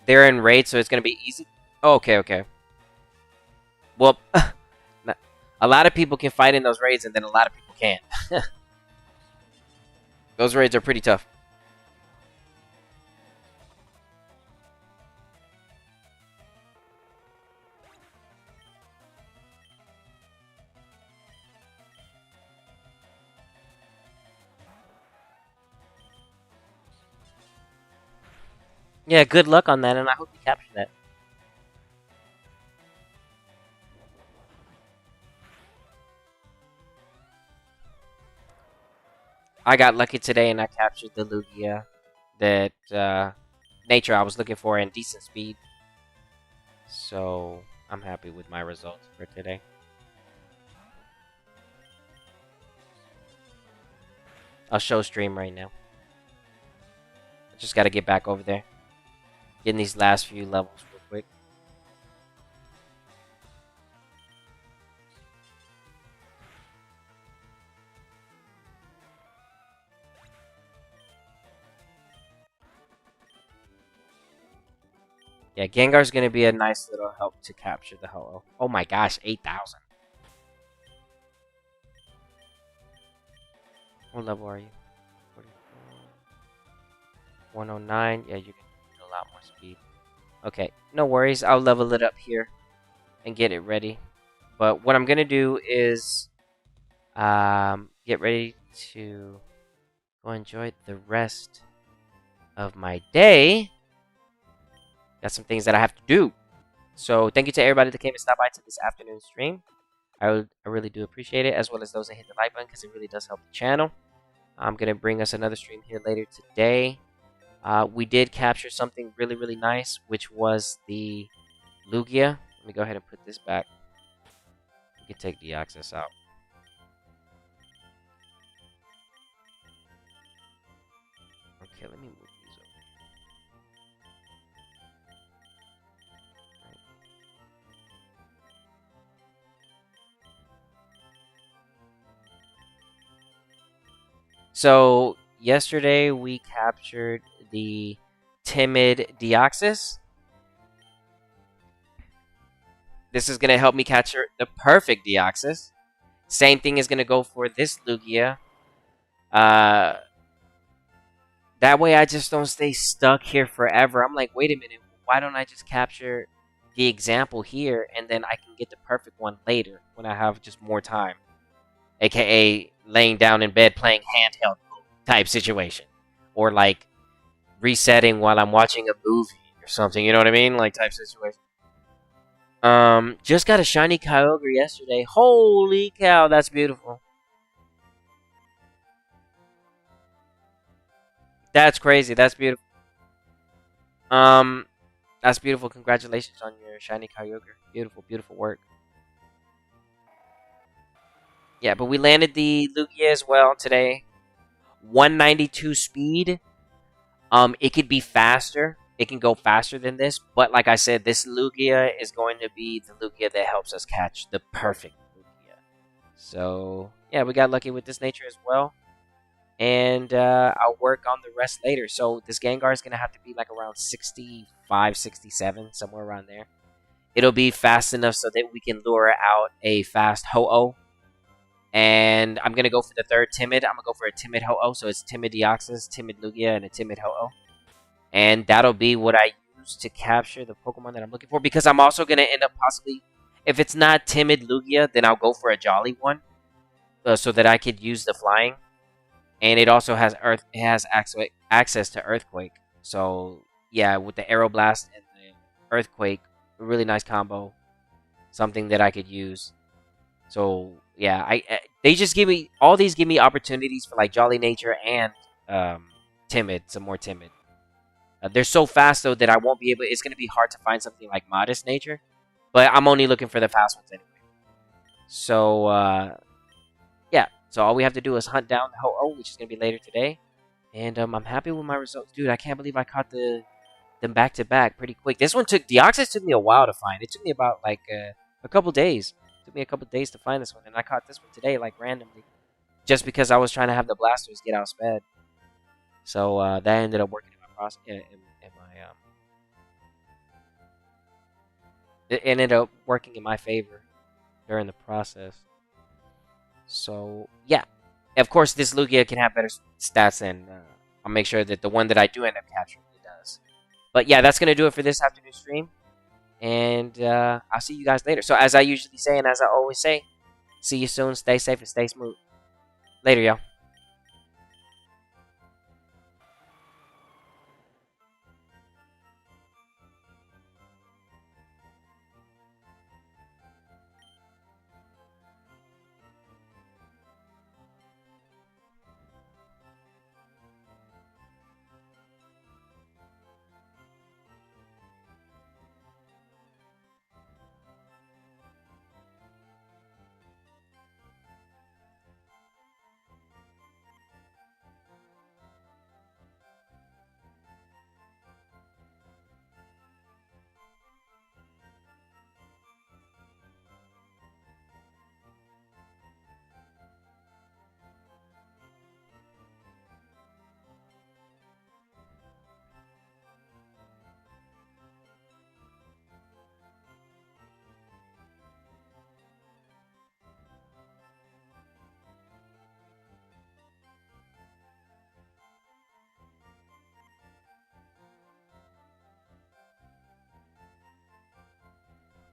They're in raid, so it's going to be easy. Oh, okay, okay. Well, a lot of people can fight in those raids, and then a lot of people can't. Those raids are pretty tough. Yeah, good luck on that, and I hope you capture that. I got lucky today, and I captured the Lugia that nature I was looking for in decent speed. So I'm happy with my results for today. I'll show stream right now. I just got to get back over there. Getting these last few levels real quick. Yeah, Gengar's going to be a nice little help to capture the Ho-Oh. Oh my gosh, 8,000. What level are you? 109. Yeah, you can get a lot more speed. Okay, no worries. I'll level it up here and get it ready. But what I'm going to do is get ready to go enjoy the rest of my day. Got some things that I have to do. So thank you to everybody that came and stopped by to this afternoon stream. I really do appreciate it, as well as those that hit the like button, because it really does help the channel. I'm going to bring us another stream here later today. We did capture something really, really nice, which was the Lugia. Let me go ahead and put this back. We can take the access out. Okay, let me move these over. So yesterday we captured the timid Deoxys. This is going to help me capture the perfect Deoxys. Same thing is going to go for this Lugia. That way I just don't stay stuck here forever. I'm like, wait a minute. Why don't I just capture the example here and then I can get the perfect one later when I have just more time? AKA laying down in bed playing handheld type situation. Or like resetting while I'm watching a movie or something. You know what I mean? Like type situation. Just got a shiny Kyogre yesterday. Holy cow, that's beautiful. That's crazy. That's beautiful. That's beautiful. Congratulations on your shiny Kyogre. Beautiful, beautiful work. Yeah, but we landed the Lugia as well today. 192 speed. It could be faster. It can go faster than this, but like I said, this Lugia is going to be the Lugia that helps us catch the perfect Lugia. So, yeah, we got lucky with this nature as well. And I'll work on the rest later. So this Gengar is going to have to be like around 65, 67, somewhere around there. It'll be fast enough so that we can lure out a fast Ho-Oh. And I'm going to go for the third Timid. I'm going to go for a Timid Ho-Oh. So it's Timid Deoxys, Timid Lugia, and a Timid Ho-Oh. And that'll be what I use to capture the Pokemon that I'm looking for. Because I'm also going to end up possibly... If it's not Timid Lugia, then I'll go for a Jolly one. So that I could use the flying. and it also has earth. It has access to earthquake. So yeah, with the aeroblast and the earthquake, a really nice combo. Something that I could use. So yeah, they just give me all these give me opportunities for like jolly nature and um, timid, some more timid. They're so fast though that I won't be able. It's gonna be hard to find something like modest nature, but I'm only looking for the fast ones anyway. So yeah, so all we have to do is hunt down the Ho-Oh, which is gonna be later today, and I'm happy with my results, dude. I can't believe I caught them back to back pretty quick. This one took Deoxys took me a while to find. It took me about like a couple days. It took me a couple days to find this one, and I caught this one today like randomly, just because I was trying to have the blasters get outsped. So that ended up working in my process. In my it ended up working in my favor during the process. So yeah, of course this Lugia can have better stats, and I'll make sure that the one that I do end up capturing it does. But yeah, that's gonna do it for this afternoon stream. And I'll see you guys later. So as I usually say, and as I always say, see you soon. Stay safe and stay smooth. Later, y'all.